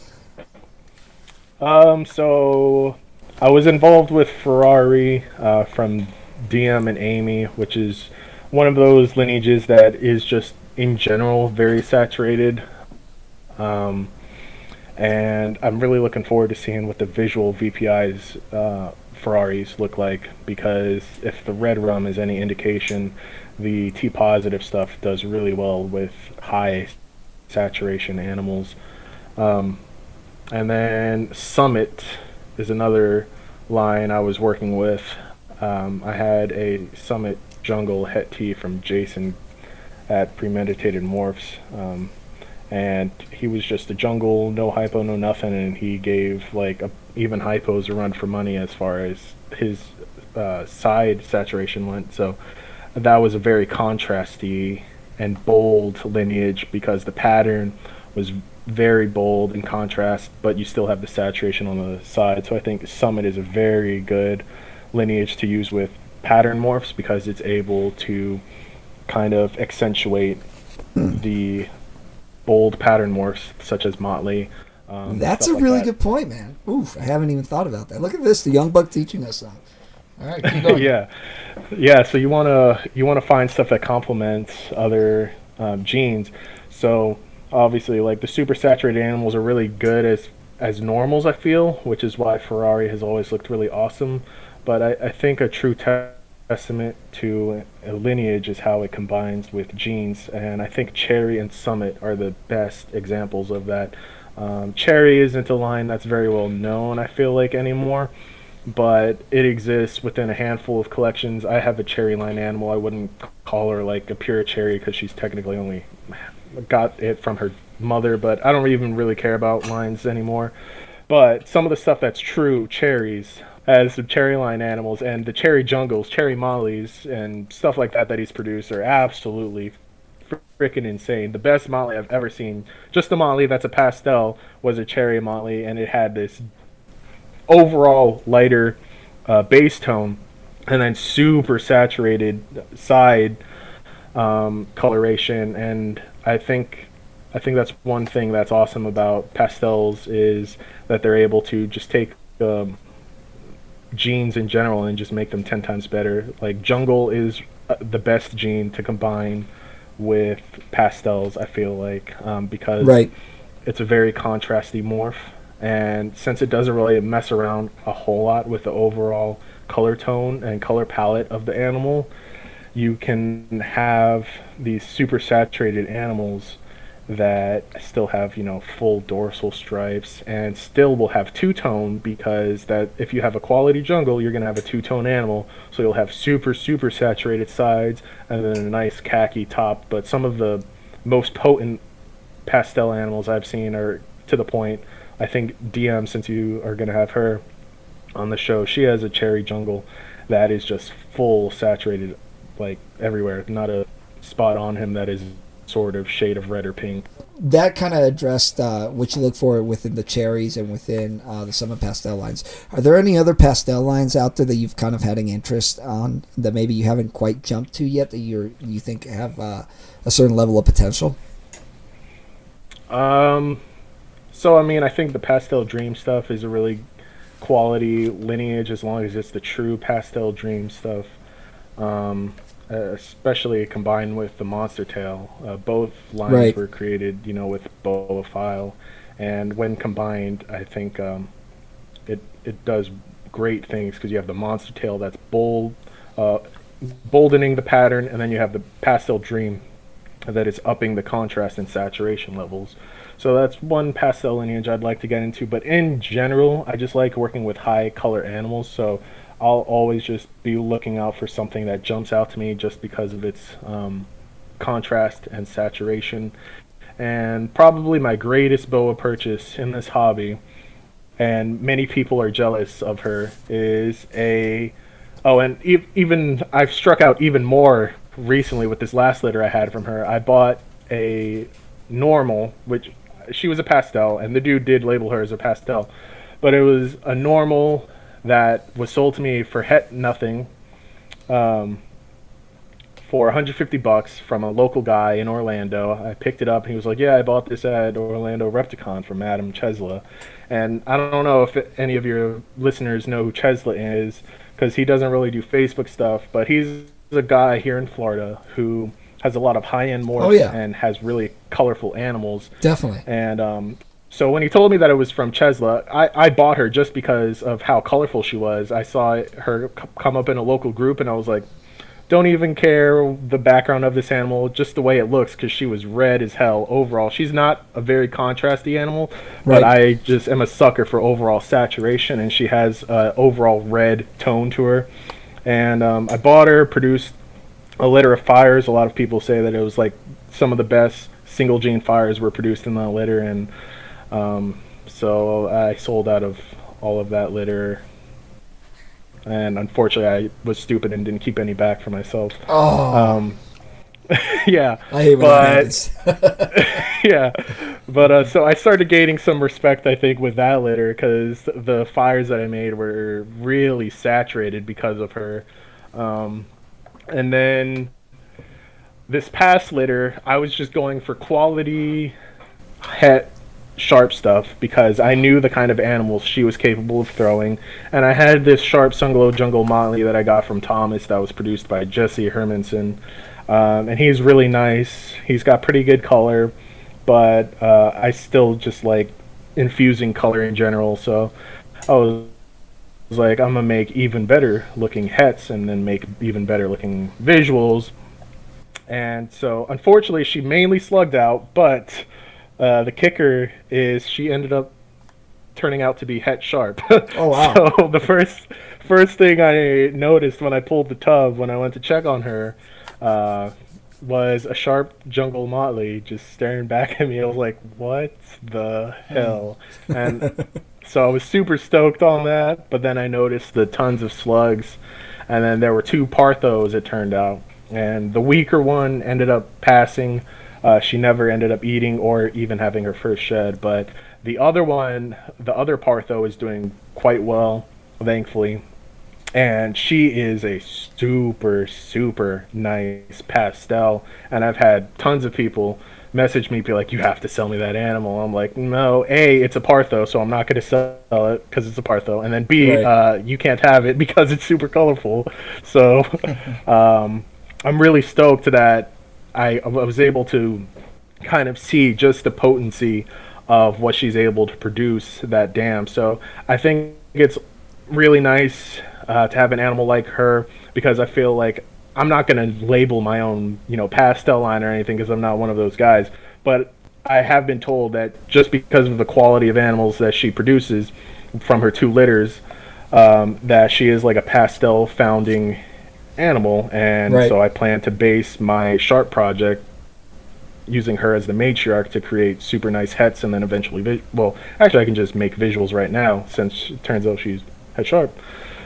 So I was involved with Ferrari from DM and Amy, which is one of those lineages that is just in general very saturated. And I'm really looking forward to seeing what the visual VPI's Ferraris look like, because if the red rum is any indication, the T positive stuff does really well with high saturation animals. And then Summit is another line I was working with. I had a Summit Jungle Het T from Jason at Premeditated Morphs, and he was just a jungle, no hypo, no nothing, and he gave like even hypos a run for money as far as his side saturation went. So that was a very contrasty and bold lineage, because the pattern was very bold in contrast, but you still have the saturation on the side. So I think Summit is a very good lineage to use with pattern morphs, because it's able to kind of accentuate the bold pattern morphs, such as Motley. That's a really good point, man. Oof, I haven't even thought about that. Look at this, the young buck teaching us something. All right, keep going. Yeah. So you wanna find stuff that complements other genes. So obviously, like, the super saturated animals are really good as normals, I feel, which is why Ferrari has always looked really awesome. But I think a true testament to a lineage is how it combines with genes, and I think Cherry and Summit are the best examples of that. Cherry isn't a line that's very well known, I feel like, anymore, but it exists within a handful of collections. I have a Cherry line animal. I wouldn't call her like a pure Cherry, because she's technically only got it from her mother, but I don't even really care about lines anymore. But some of the stuff that's true cherries, as the cherry line animals and the cherry jungles, cherry mollies, and stuff like that he's produced are absolutely freaking insane. The best molly I've ever seen, just the molly that's a pastel, was a cherry molly, and it had this overall lighter base tone, and then super saturated side coloration. And I think that's one thing that's awesome about pastels is that they're able to just take genes in general and just make them 10 times better. Like jungle is the best gene to combine with pastels, I feel like, because Right. it's a very contrasty morph, and since it doesn't really mess around a whole lot with the overall color tone and color palette of the animal, you can have these super saturated animals that still have, full dorsal stripes and still will have two-tone, because that if you have a quality jungle, you're going to have a two-tone animal, so you'll have super saturated sides and then a nice khaki top. But some of the most potent pastel animals I've seen are to the point, I think DM, since you are going to have her on the show, she has a cherry jungle that is just full saturated, like everywhere, not a spot on him that is sort of shade of red or pink. That kind of addressed what you look for within the cherries and within the summer pastel lines. Are there any other pastel lines out there that you've kind of had an interest on that maybe you haven't quite jumped to yet, that you think have a certain level of potential? So I mean, I think the Pastel Dream stuff is a really quality lineage, as long as it's the true Pastel Dream stuff. Especially combined with the Monster Tail. Both lines Right. were created, with Boa File, and when combined, I think it does great things, because you have the Monster Tail that's bold, boldening the pattern, and then you have the Pastel Dream that is upping the contrast and saturation levels. So that's one pastel lineage I'd like to get into. But in general, I just like working with high color animals, so I'll always just be looking out for something that jumps out to me just because of its contrast and saturation. And probably my greatest boa purchase in this hobby, and many people are jealous of her, is even I've struck out even more recently with this last litter I had from her. I bought a normal, which she was a pastel, and the dude did label her as a pastel, but it was a normal that was sold to me for nothing, for $150 from a local guy in Orlando. I picked it up, and he was like, "Yeah, I bought this at Orlando Repticon from Adam Chesla." And I don't know if any of your listeners know who Chesla is, because he doesn't really do Facebook stuff, but he's a guy here in Florida who has a lot of high-end morphs. Oh, yeah. And has really colorful animals. Definitely. And so when he told me that it was from Chesla, I bought her just because of how colorful she was. I saw her come up in a local group, and I was like, don't even care the background of this animal, just the way it looks, because she was red as hell overall. She's not a very contrasty animal, but Right. I just am a sucker for overall saturation, and she has overall red tone to her. And I bought her, produced a litter of fires. A lot of people say that it was like some of the best single gene fires were produced in that litter, and so I sold out of all of that litter, and unfortunately I was stupid and didn't keep any back for myself. Oh, Yeah, I hate when that but happens. yeah, but so I started gaining some respect, I think, with that litter, because the fires that I made were really saturated because of her. And then this past litter, I was just going for quality het sharp stuff, because I knew the kind of animals she was capable of throwing. And I had this sharp Sunglow Jungle Motley that I got from Thomas that was produced by Jesse Hermanson. And he's really nice. He's got pretty good color, but I still just like infusing color in general. So I was like, I'm gonna make even better looking hets and then make even better looking visuals. And so unfortunately she mainly slugged out, but the kicker is she ended up turning out to be het sharp. Oh, wow. So the first thing I noticed when I pulled the tub, when I went to check on her, was a sharp jungle motley just staring back at me. I was like, what the hell? And so I was super stoked on that, but then I noticed the tons of slugs, and then there were two Parthos, it turned out. And the weaker one ended up passing. She never ended up eating or even having her first shed, but the other one, the other Partho, is doing quite well, thankfully. And she is a super, super nice pastel. And I've had tons of people message me, be like, you have to sell me that animal. I'm like, no, A, it's a Partho, so I'm not going to sell it because it's a Partho. And then B, Right. you can't have it because it's super colorful. So I'm really stoked that I was able to kind of see just the potency of what she's able to produce that dam. So I think it's really nice to have an animal like her, because I feel like I'm not going to label my own, pastel line or anything, because I'm not one of those guys. But I have been told that just because of the quality of animals that she produces from her two litters, that she is like a pastel founding animal, and Right. so I plan to base my sharp project using her as the matriarch to create super nice hets, and then eventually, well, actually, I can just make visuals right now since it turns out she's het sharp.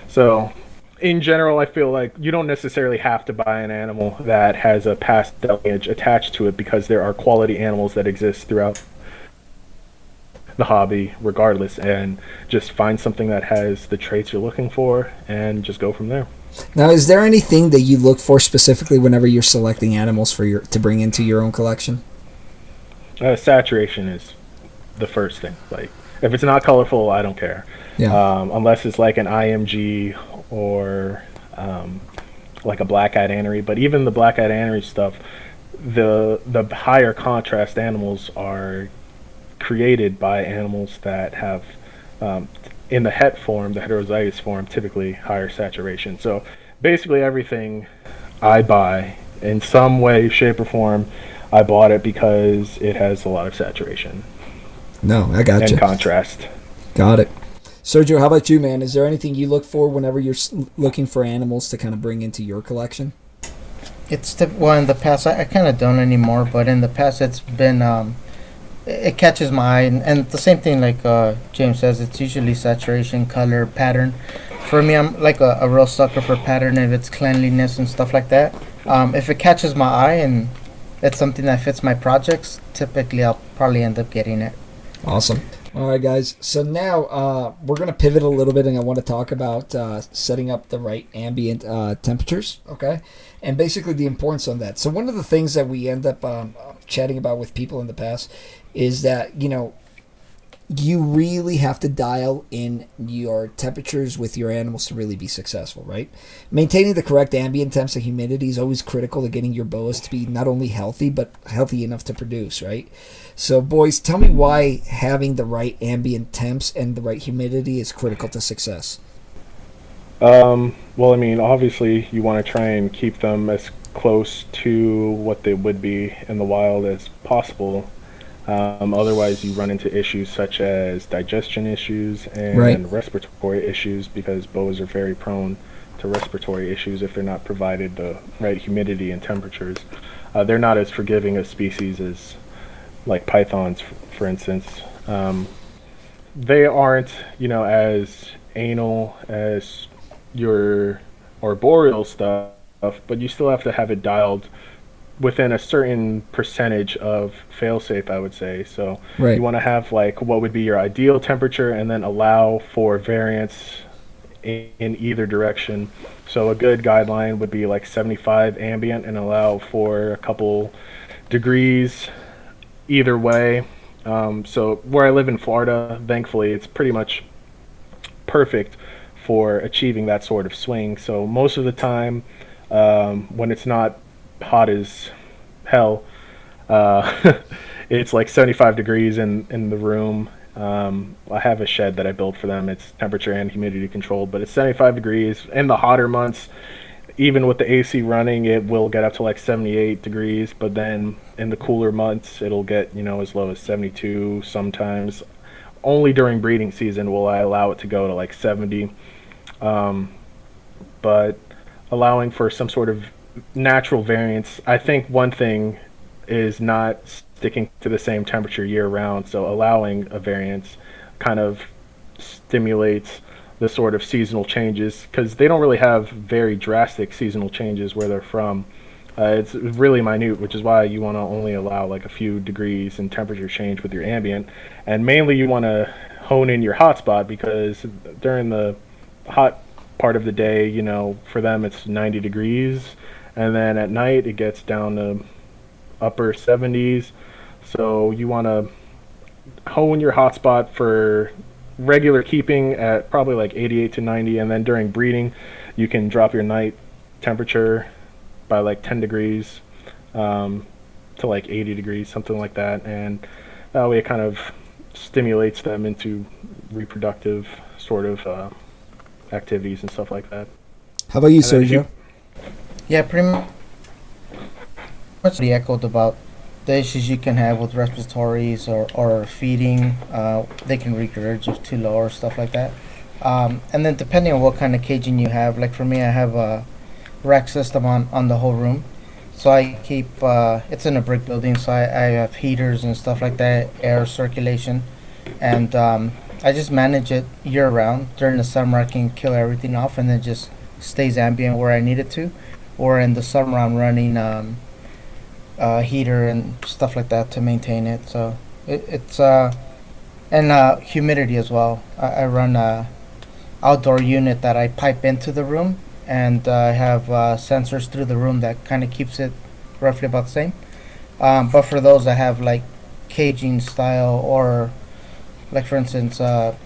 So, in general, I feel like you don't necessarily have to buy an animal that has a pastel lineage attached to it, because there are quality animals that exist throughout the hobby regardless, and just find something that has the traits you're looking for and just go from there. Now, is there anything that you look for specifically whenever you're selecting animals for your to bring into your own collection? Saturation is the first thing. Like, if it's not colorful, I don't care. Yeah. Unless it's like an IMG or like a black-eyed anery. But even the black-eyed anery stuff, the higher contrast animals are created by animals that have, in the het form, the heterozygous form, typically higher saturation. So basically everything I buy in some way, shape, or form, I bought it because it has a lot of saturation No, I got and you. contrast. Got it. Sergio, how about you, man? Is there anything you look for whenever you're looking for animals to kind of bring into your collection? Well, in the past, I kind of don't anymore, but in the past, it's been, it catches my eye. And the same thing, like James says, it's usually saturation, color, pattern. For me, I'm like a real sucker for pattern if it's cleanliness and stuff like that. If it catches my eye and it's something that fits my projects, typically I'll probably end up getting it. Awesome. All right, guys. So now we're going to pivot a little bit, and I want to talk about setting up the right ambient temperatures, okay? And basically the importance on that. So one of the things that we end up chatting about with people in the past is that, you really have to dial in your temperatures with your animals to really be successful, right? Maintaining the correct ambient temps and humidity is always critical to getting your boas to be not only healthy, but healthy enough to produce, right? So, boys, tell me why having the right ambient temps and the right humidity is critical to success. Well, I mean, obviously, you want to try and keep them as close to what they would be in the wild as possible. Otherwise, you run into issues such as digestion issues and Right. respiratory issues, because boas are very prone to respiratory issues if they're not provided the right humidity and temperatures. They're not as forgiving a species as like pythons, for instance. They aren't, as anal as your arboreal stuff, but you still have to have it dialed within a certain percentage of failsafe, I would say. So Right. you want to have like what would be your ideal temperature, and then allow for variance in either direction. So a good guideline would be like 75 ambient and allow for a couple degrees either way. So where I live in Florida, thankfully, it's pretty much perfect for achieving that sort of swing. So most of the time, when it's not hot as hell, it's like 75 degrees in the room. I have a shed that I built for them. It's temperature and humidity controlled, but it's 75 degrees. In the hotter months, even with the AC running, it will get up to like 78 degrees, but then in the cooler months, it'll get, as low as 72 sometimes. Only during breeding season will I allow it to go to like 70. But allowing for some sort of natural variance. I think one thing is not sticking to the same temperature year round, so allowing a variance kind of stimulates the sort of seasonal changes, because they don't really have very drastic seasonal changes where they're from. It's really minute, which is why you want to only allow like a few degrees in temperature change with your ambient, and mainly you want to hone in your hotspot, because during the hot part of the day, for them it's 90 degrees, and then at night it gets down to upper 70s. So you want to hone your hotspot for regular keeping at probably like 88 to 90, and then during breeding you can drop your night temperature by like 10 degrees to like 80 degrees, something like that, and that way it kind of stimulates them into reproductive sort of activities and stuff like that. How about you, Sergio? Yeah, pretty much echoed about the issues you can have with respiratories or feeding. They can regurgitate if too low or stuff like that. And then depending on what kind of caging you have, like for me, I have a rack system on the whole room. So I keep, it's in a brick building, so I have heaters and stuff like that, air circulation. And I just manage it year round. During the summer, I can kill everything off and then just stays ambient where I need it to. Or in the summer, I'm running heater and stuff like that to maintain it. So it's and humidity as well. I run a outdoor unit that I pipe into the room, and I have sensors through the room that kind of keeps it roughly about the same. But for those that have like caging style, or like for instance, I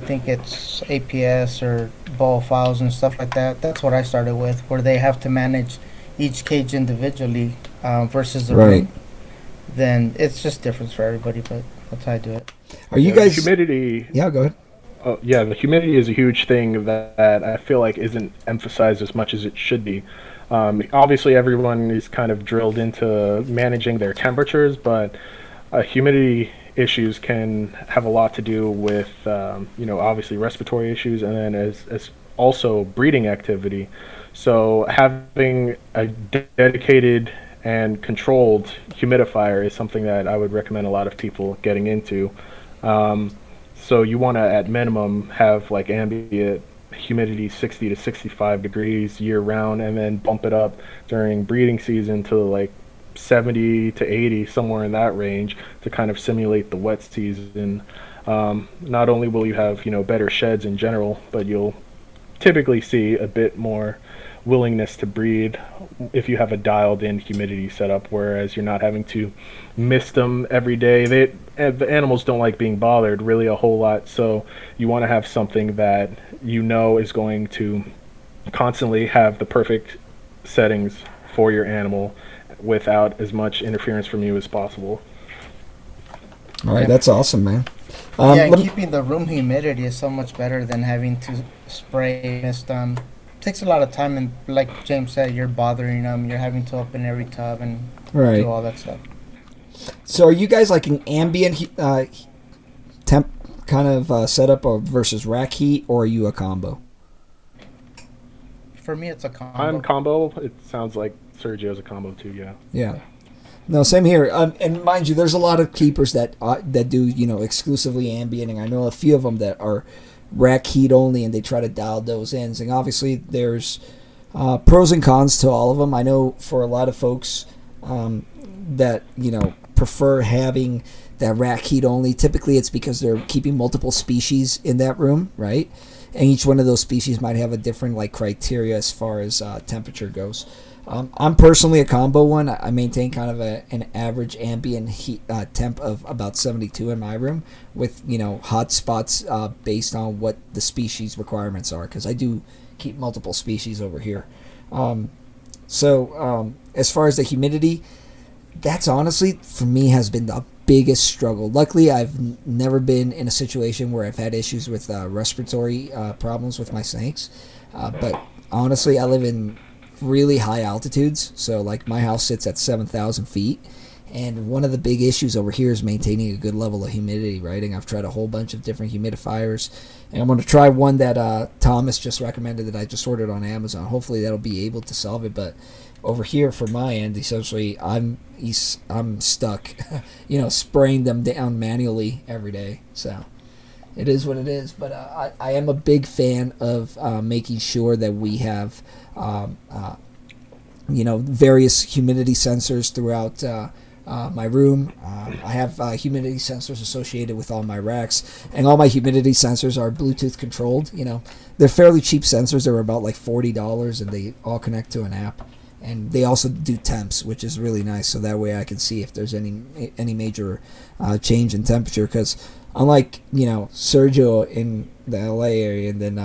think it's APS or ball files and stuff like that. That's what I started with, where they have to manage each cage individually versus the room. Then it's just different for everybody, but that's how I do it. Are you guys humidity? Yeah, go ahead. Oh, yeah, the humidity is a huge thing that I feel like isn't emphasized as much as it should be. Obviously, everyone is kind of drilled into managing their temperatures, but humidity issues can have a lot to do with, obviously respiratory issues, and then as also breeding activity. So having a dedicated and controlled humidifier is something that I would recommend a lot of people getting into. So you want to, at minimum, have like ambient humidity 60 to 65 degrees year round, and then bump it up during breeding season to like 70 to 80, somewhere in that range, to kind of simulate the wet season. Not only will you have better sheds in general, but you'll typically see a bit more willingness to breed if you have a dialed in humidity setup, whereas you're not having to mist them every day. The animals don't like being bothered really a whole lot, so you want to have something that is going to constantly have the perfect settings for your animal without as much interference from you as possible. All right, that's awesome, man. Keeping the room humidity is so much better than having to spray mist. Takes a lot of time, and like James said, you're bothering them. You're having to open every tub and do all that stuff. So are you guys like an ambient temp kind of setup or versus rack heat, or are you a combo? For me, it's a combo. I'm combo. It sounds like Sergio's a combo too, yeah. Yeah. No, same here. And mind you, there's a lot of keepers that do exclusively ambienting. I know a few of them that are rack heat only, and they try to dial those in. And obviously, there's pros and cons to all of them. I know for a lot of folks that prefer having that rack heat only. Typically, it's because they're keeping multiple species in that room, right? And each one of those species might have a different criteria as far as temperature goes. I'm personally a combo one. I maintain kind of an average ambient heat temp of about 72 in my room, with hot spots based on what the species requirements are, because I do keep multiple species over here. So as far as the humidity, that's honestly for me has been the biggest struggle. Luckily, I've never been in a situation where I've had issues with respiratory problems with my snakes, but honestly, I live in really high altitudes, so like my house sits at 7,000 feet, And one of the big issues over here is maintaining a good level of humidity, right? And I've tried a whole bunch of different humidifiers. And I'm going to try one that Thomas just recommended that I just ordered on Amazon. Hopefully that'll be able to solve it. But over here from my end, essentially, I'm stuck, spraying them down manually every day. So it is what it is. But I am a big fan of making sure that we have, various humidity sensors throughout my room. I have humidity sensors associated with all my racks, and all my humidity sensors are Bluetooth controlled. They're fairly cheap sensors. They're about like $40, and they all connect to an app. And they also do temps, which is really nice. So that way I can see if there's any major change in temperature. Because unlike Sergio in the LA area, and then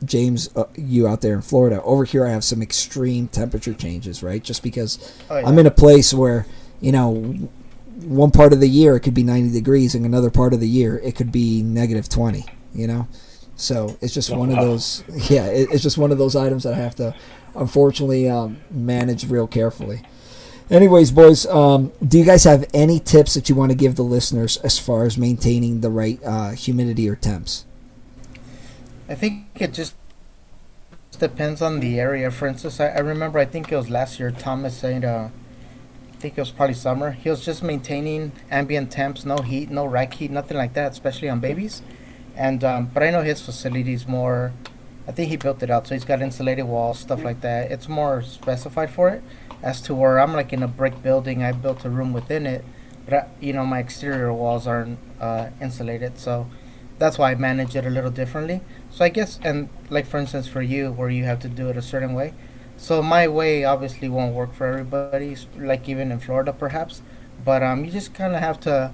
James, you out there in Florida, over here I have some extreme temperature changes, right? Just because I'm in a place where one part of the year it could be 90 degrees, and another part of the year it could be negative 20. So it's just one of those. Yeah, it's just one of those items that I have to, unfortunately, manage real carefully. Anyways, boys, do you guys have any tips that you want to give the listeners as far as maintaining the right humidity or temps? I think it just depends on the area. For instance, I remember, I think it was last year, Thomas said, I think it was probably summer, he was just maintaining ambient temps, no heat, no rack heat, nothing like that, especially on babies. And but I know his facility is more, I think he built it out, so he's got insulated walls, stuff like that. It's more specified for it, as to where I'm like in a brick building, I built a room within it, but my exterior walls aren't insulated, so that's why I manage it a little differently. So I guess, and like for instance for you, where you have to do it a certain way, so my way obviously won't work for everybody, like even in Florida perhaps, but you just kind of have to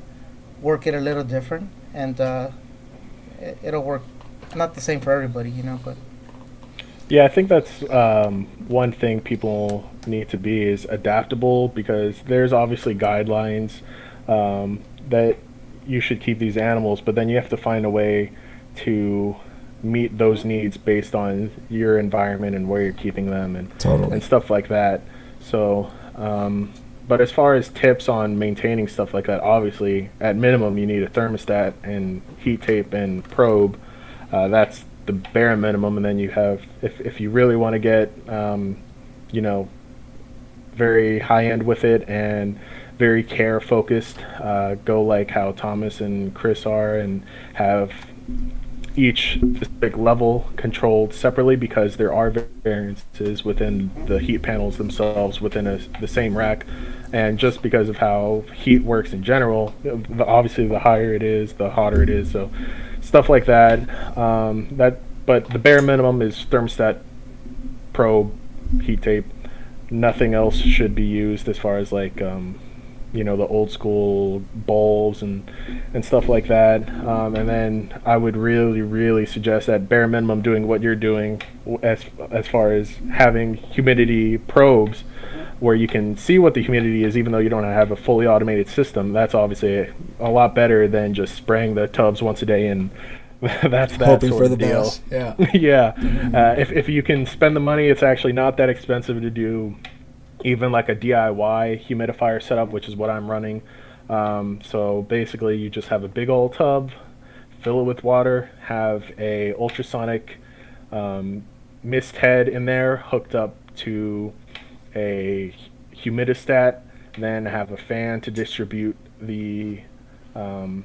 work it a little different, and it'll work not the same for everybody, but Yeah, I think that's one thing people need to be is adaptable, because there's obviously guidelines that you should keep these animals, but then you have to find a way to meet those needs based on your environment and where you're keeping them and stuff like that. So, but as far as tips on maintaining stuff like that, obviously at minimum you need a thermostat and heat tape and probe. That's the bare minimum, and then you have, if you really want to get very high end with it and very care focused, go like how Thomas and Chris are, and have each specific level controlled separately, because there are variances within the heat panels themselves within the same rack. And just because of how heat works in general, obviously the higher it is, the hotter it is. So stuff like that. But the bare minimum is thermostat, probe, heat tape. Nothing else should be used as far as like the old school bulbs and stuff like that. And then I would really suggest that bare minimum doing what you're doing as far as having humidity probes, where you can see what the humidity is even though you don't have a fully automated system. That's obviously a lot better than just spraying the tubs once a day and that's that hoping sort for of the deal. best. Yeah. Yeah. If you can spend the money, it's actually not that expensive to do even like a DIY humidifier setup, which is what I'm running. So basically you just have a big old tub, fill it with water, have a ultrasonic mist head in there hooked up to a humidistat, then have a fan to distribute the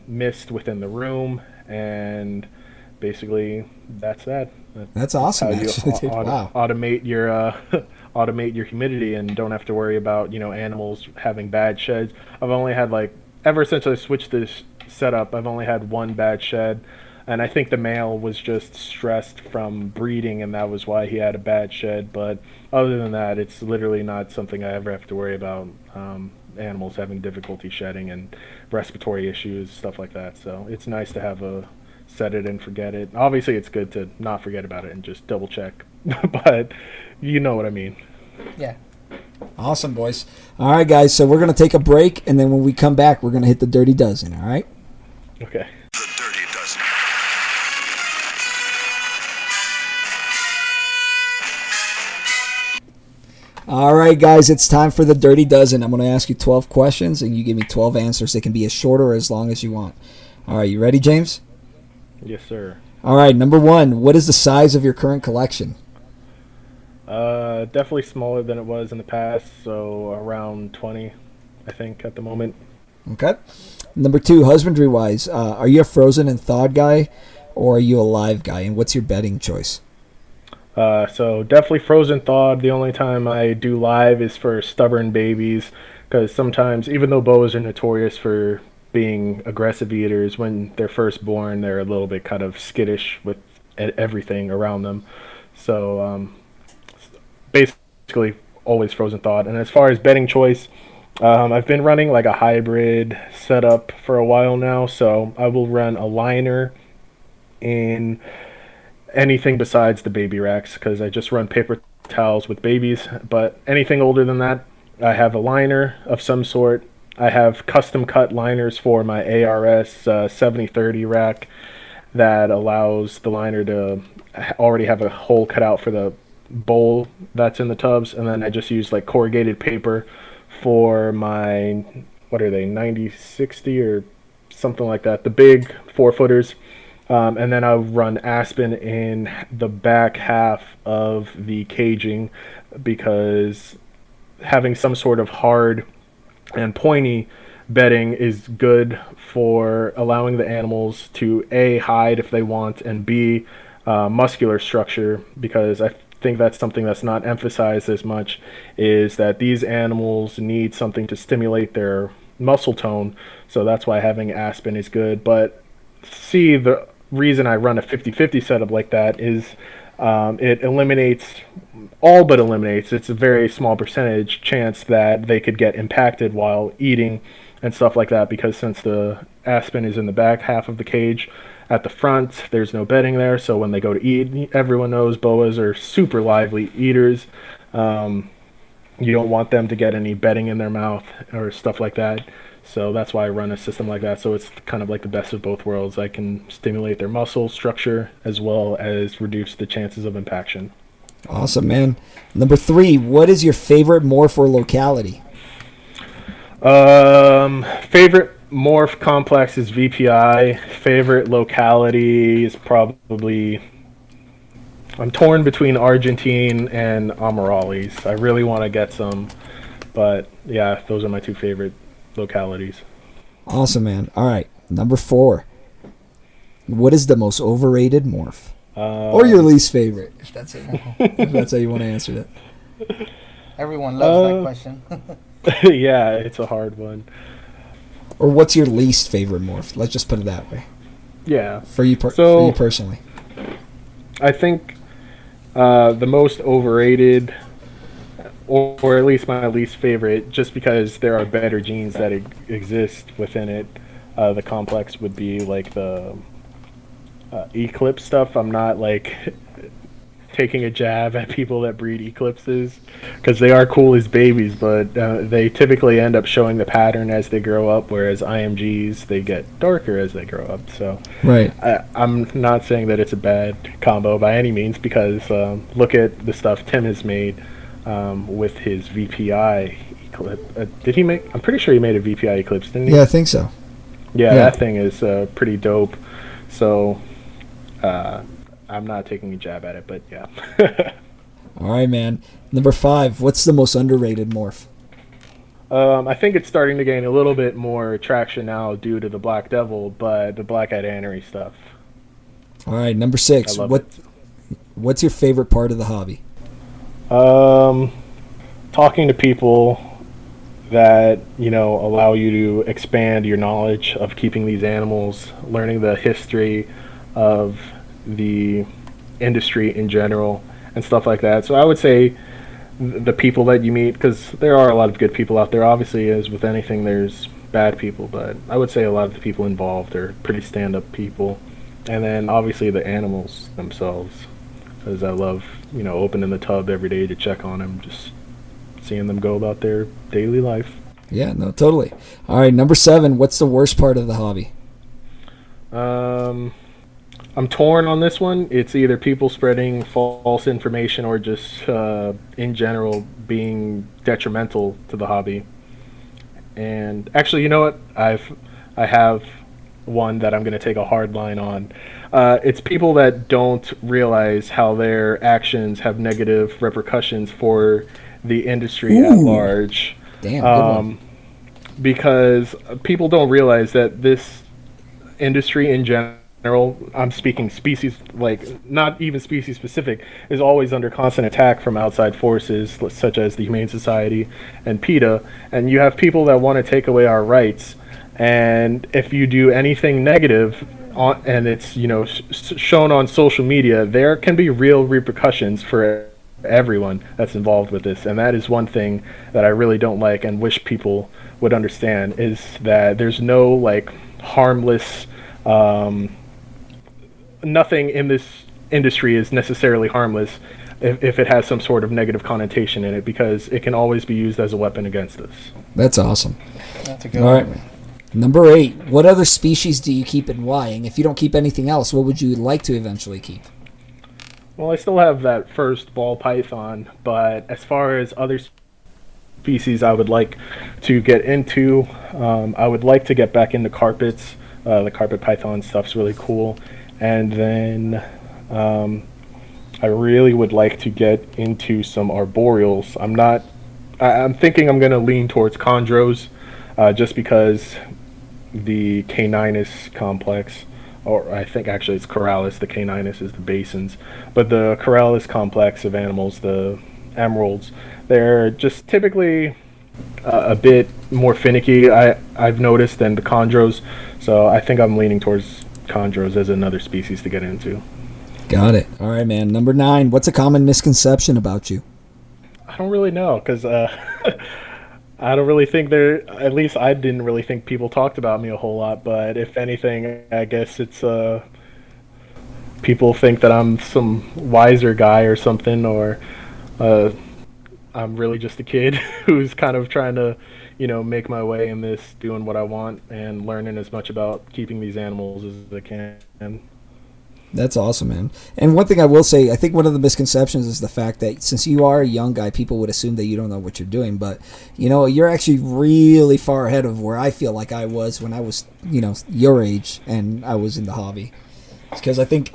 mist within the room, and basically that's that. That's awesome. How you Actually, wow. automate your automate your humidity and don't have to worry about animals having bad sheds. I've only had ever since I switched this setup, I've only had one bad shed, and I think the male was just stressed from breeding, and that was why he had a bad shed. But other than that, it's literally not something I ever have to worry about. Animals having difficulty shedding and respiratory issues, stuff like that. So it's nice to have a set it and forget it. Obviously, it's good to not forget about it and just double check, but you know what I mean. Yeah. Awesome, boys. All right, guys, so we're going to take a break, and then when we come back, we're going to hit the Dirty Dozen, all right? Okay. The Dirty Dozen. All right, guys, it's time for the Dirty Dozen. I'm going to ask you 12 questions, and you give me 12 answers. They can be as short or as long as you want. All right, you ready, James? Yes, sir. All right, number 1, what is the size of your current collection? Definitely smaller than it was in the past, so around 20, I think, at the moment. Okay. Number 2, husbandry-wise, are you a frozen and thawed guy, or are you a live guy, and what's your bedding choice? So definitely frozen thawed. The only time I do live is for stubborn babies, because sometimes, even though boas are notorious for being aggressive eaters, when they're first born, they're a little bit kind of skittish with everything around them. So basically always frozen thawed. And as far as bedding choice, I've been running like a hybrid setup for a while now, so I will run a liner in anything besides the baby racks, because I just run paper towels with babies. But anything older than that, I have a liner of some sort. I have custom cut liners for my ARS 7030 rack that allows the liner to already have a hole cut out for the bowl that's in the tubs, and then I just use like corrugated paper for my, what are they, 9060 or something like that, the big 4-footers. And then I'll run aspen in the back half of the caging, because having some sort of hard and pointy bedding is good for allowing the animals to A, hide if they want, and B, muscular structure, because I think that's something that's not emphasized as much, is that these animals need something to stimulate their muscle tone. So that's why having aspen is good. But C, the reason I run a 50-50 setup like that is it eliminates, all but eliminates, it's a very small percentage chance that they could get impacted while eating and stuff like that, because since the aspen is in the back half of the cage, at the front there's no bedding there, so when they go to eat, everyone knows boas are super lively eaters. You don't want them to get any bedding in their mouth or stuff like that. So that's why I run a system like that. So it's kind of like the best of both worlds. I can stimulate their muscle structure as well as reduce the chances of impaction. Awesome, man. Number 3, what is your favorite morph or locality? Favorite morph complex is VPI. Favorite locality is probably, I'm torn between Argentine and Amarales. I really want to get some, but yeah, those are my 2 favorite localities. Awesome, man. All right, number 4. What is the most overrated morph? Or your least favorite, if that's how you want to answer that. Everyone loves that question. Yeah, it's a hard one. Or what's your least favorite morph? Let's just put it that way. Yeah. For you personally. I think the most overrated, or at least my least favorite, just because there are better genes that exist within it, the complex would be like the eclipse stuff. I'm not like taking a jab at people that breed eclipses, because they are cool as babies, but they typically end up showing the pattern as they grow up, whereas IMGs, they get darker as they grow up. So right. I'm not saying that it's a bad combo by any means, because look at the stuff Tim has made with his VPI eclipse. Did he make? I'm pretty sure he made a VPI eclipse, didn't he? Yeah, I think so. Yeah, that thing is pretty dope. So I'm not taking a jab at it, but yeah. All right, man. Number 5, what's the most underrated morph? I think it's starting to gain a little bit more traction now due to the Black Devil, but the Black-Eyed Anery stuff. All right, number 6. What's your favorite part of the hobby? Talking to people that, allow you to expand your knowledge of keeping these animals, learning the history of the industry in general and stuff like that. So I would say the people that you meet, because there are a lot of good people out there. Obviously, as with anything, there's bad people, but I would say a lot of the people involved are pretty stand-up people. And then obviously the animals themselves, because I love, opening the tub every day to check on them, just seeing them go about their daily life. Yeah, no, totally. All right, number 7, what's the worst part of the hobby? I'm torn on this one. It's either people spreading false information or just in general being detrimental to the hobby. And actually, you know what? I have one that I'm going to take a hard line on. It's people that don't realize how their actions have negative repercussions for the industry at large. Damn, good one. Because people don't realize that this industry in general, I'm speaking species, like not even species specific, is always under constant attack from outside forces such as the Humane Society and PETA. And you have people that want to take away our rights. And if you do anything negative and it's, you know, shown on social media, there can be real repercussions for everyone that's involved with this. And that is one thing that I really don't like and wish people would understand, is that there's no like harmless, nothing in this industry is necessarily harmless if it has some sort of negative connotation in it, because it can always be used as a weapon against us. That's awesome. That's a good All one. right. Number 8, what other species do you keep and why? And if you don't keep anything else, what would you like to eventually keep? Well, I still have that first ball python, but as far as other species I would like to get into, I would like to get back into carpets. The carpet python stuff's really cool. And then I really would like to get into some arboreals. I'm thinking I'm going to lean towards chondros, just because the Caninus complex, or I think actually it's Corralis, the Caninus is the basins, but the Corralis complex of animals, the emeralds, they're just typically a bit more finicky, I've noticed, than the chondros, so I think I'm leaning towards chondros as another species to get into. Got it. All right, man. Number 9, what's a common misconception about you? I don't really know, because I don't really think at least I didn't really think people talked about me a whole lot, but if anything, I guess it's people think that I'm some wiser guy or something, or I'm really just a kid who's kind of trying to, you know, make my way in this, doing what I want and learning as much about keeping these animals as I can. That's awesome, man. And one thing I will say, I think one of the misconceptions is the fact that since you are a young guy, people would assume that you don't know what you're doing. But, you know, you're actually really far ahead of where I feel like I was when I was, you know, your age and I was in the hobby. Because I think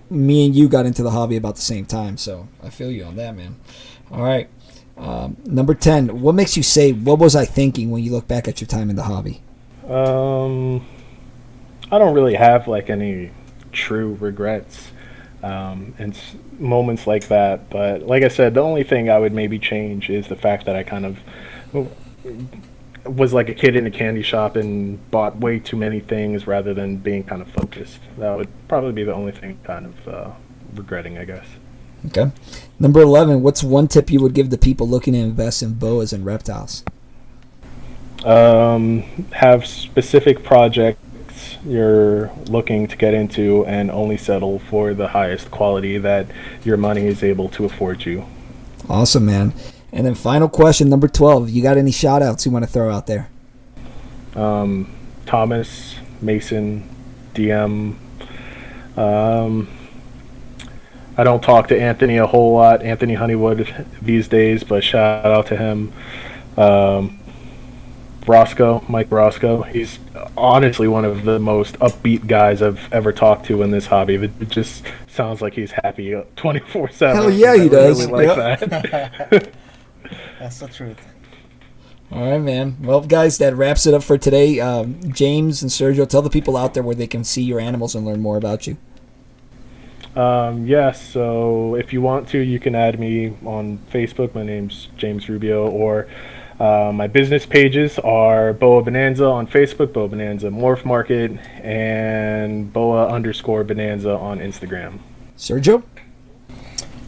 me and you got into the hobby about the same time. So I feel you on that, man. All right. Number 10, what makes you say, what was I thinking when you look back at your time in the hobby? I don't really have like any true regrets and moments like that, but like I said, the only thing I would maybe change is the fact that I kind of was like a kid in a candy shop and bought way too many things rather than being kind of focused. That would probably be the only thing kind of regretting, I guess. Okay. Number 11, what's one tip you would give the people looking to invest in boas and reptiles? Have specific projects you're looking to get into and only settle for the highest quality that your money is able to afford you. Awesome, man. And then final question, number 12, you got any shout outs you want to throw out there? Thomas, Mason, DM. I don't talk to Anthony a whole lot, Anthony Honeywood, these days, but shout out to him. Mike Roscoe, he's honestly one of the most upbeat guys I've ever talked to in this hobby. It just sounds like he's happy 24/7. Hell yeah, he does. Really like that. That's the truth. All right, man. Well, guys, that wraps it up for today. James and Sergio, tell the people out there where they can see your animals and learn more about you. Yes, so if you want to, you can add me on Facebook. My name's James Rubio, or my business pages are Boa Bonanza on Facebook, Boa Bonanza Morph Market, and Boa_Bonanza on Instagram. Sergio?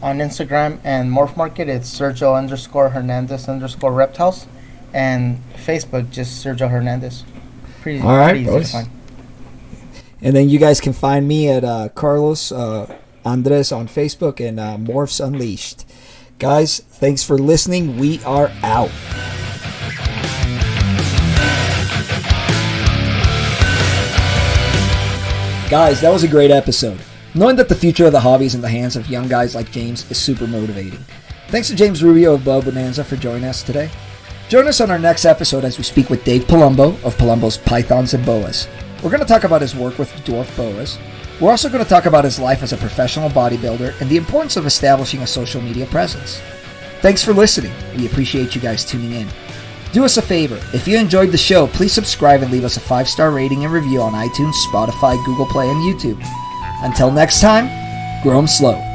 On Instagram and Morph Market, it's Sergio_Hernandez_reptiles, and Facebook, just Sergio Hernandez. Pretty easy to find. And then you guys can find me at Carlos Andres on Facebook and Morphs Unleashed. Guys, thanks for listening. We are out. Guys, that was a great episode. Knowing that the future of the hobby is in the hands of young guys like James is super motivating. Thanks to James Rubio of Boa Bonanza for joining us today. Join us on our next episode as we speak with Dave Palumbo of Palumbo's Pythons and Boas. We're going to talk about his work with dwarf boas. We're also going to talk about his life as a professional bodybuilder and the importance of establishing a social media presence. Thanks for listening. We appreciate you guys tuning in. Do us a favor. If you enjoyed the show, please subscribe and leave us a 5-star rating and review on iTunes, Spotify, Google Play, and YouTube. Until next time, grow 'em slow.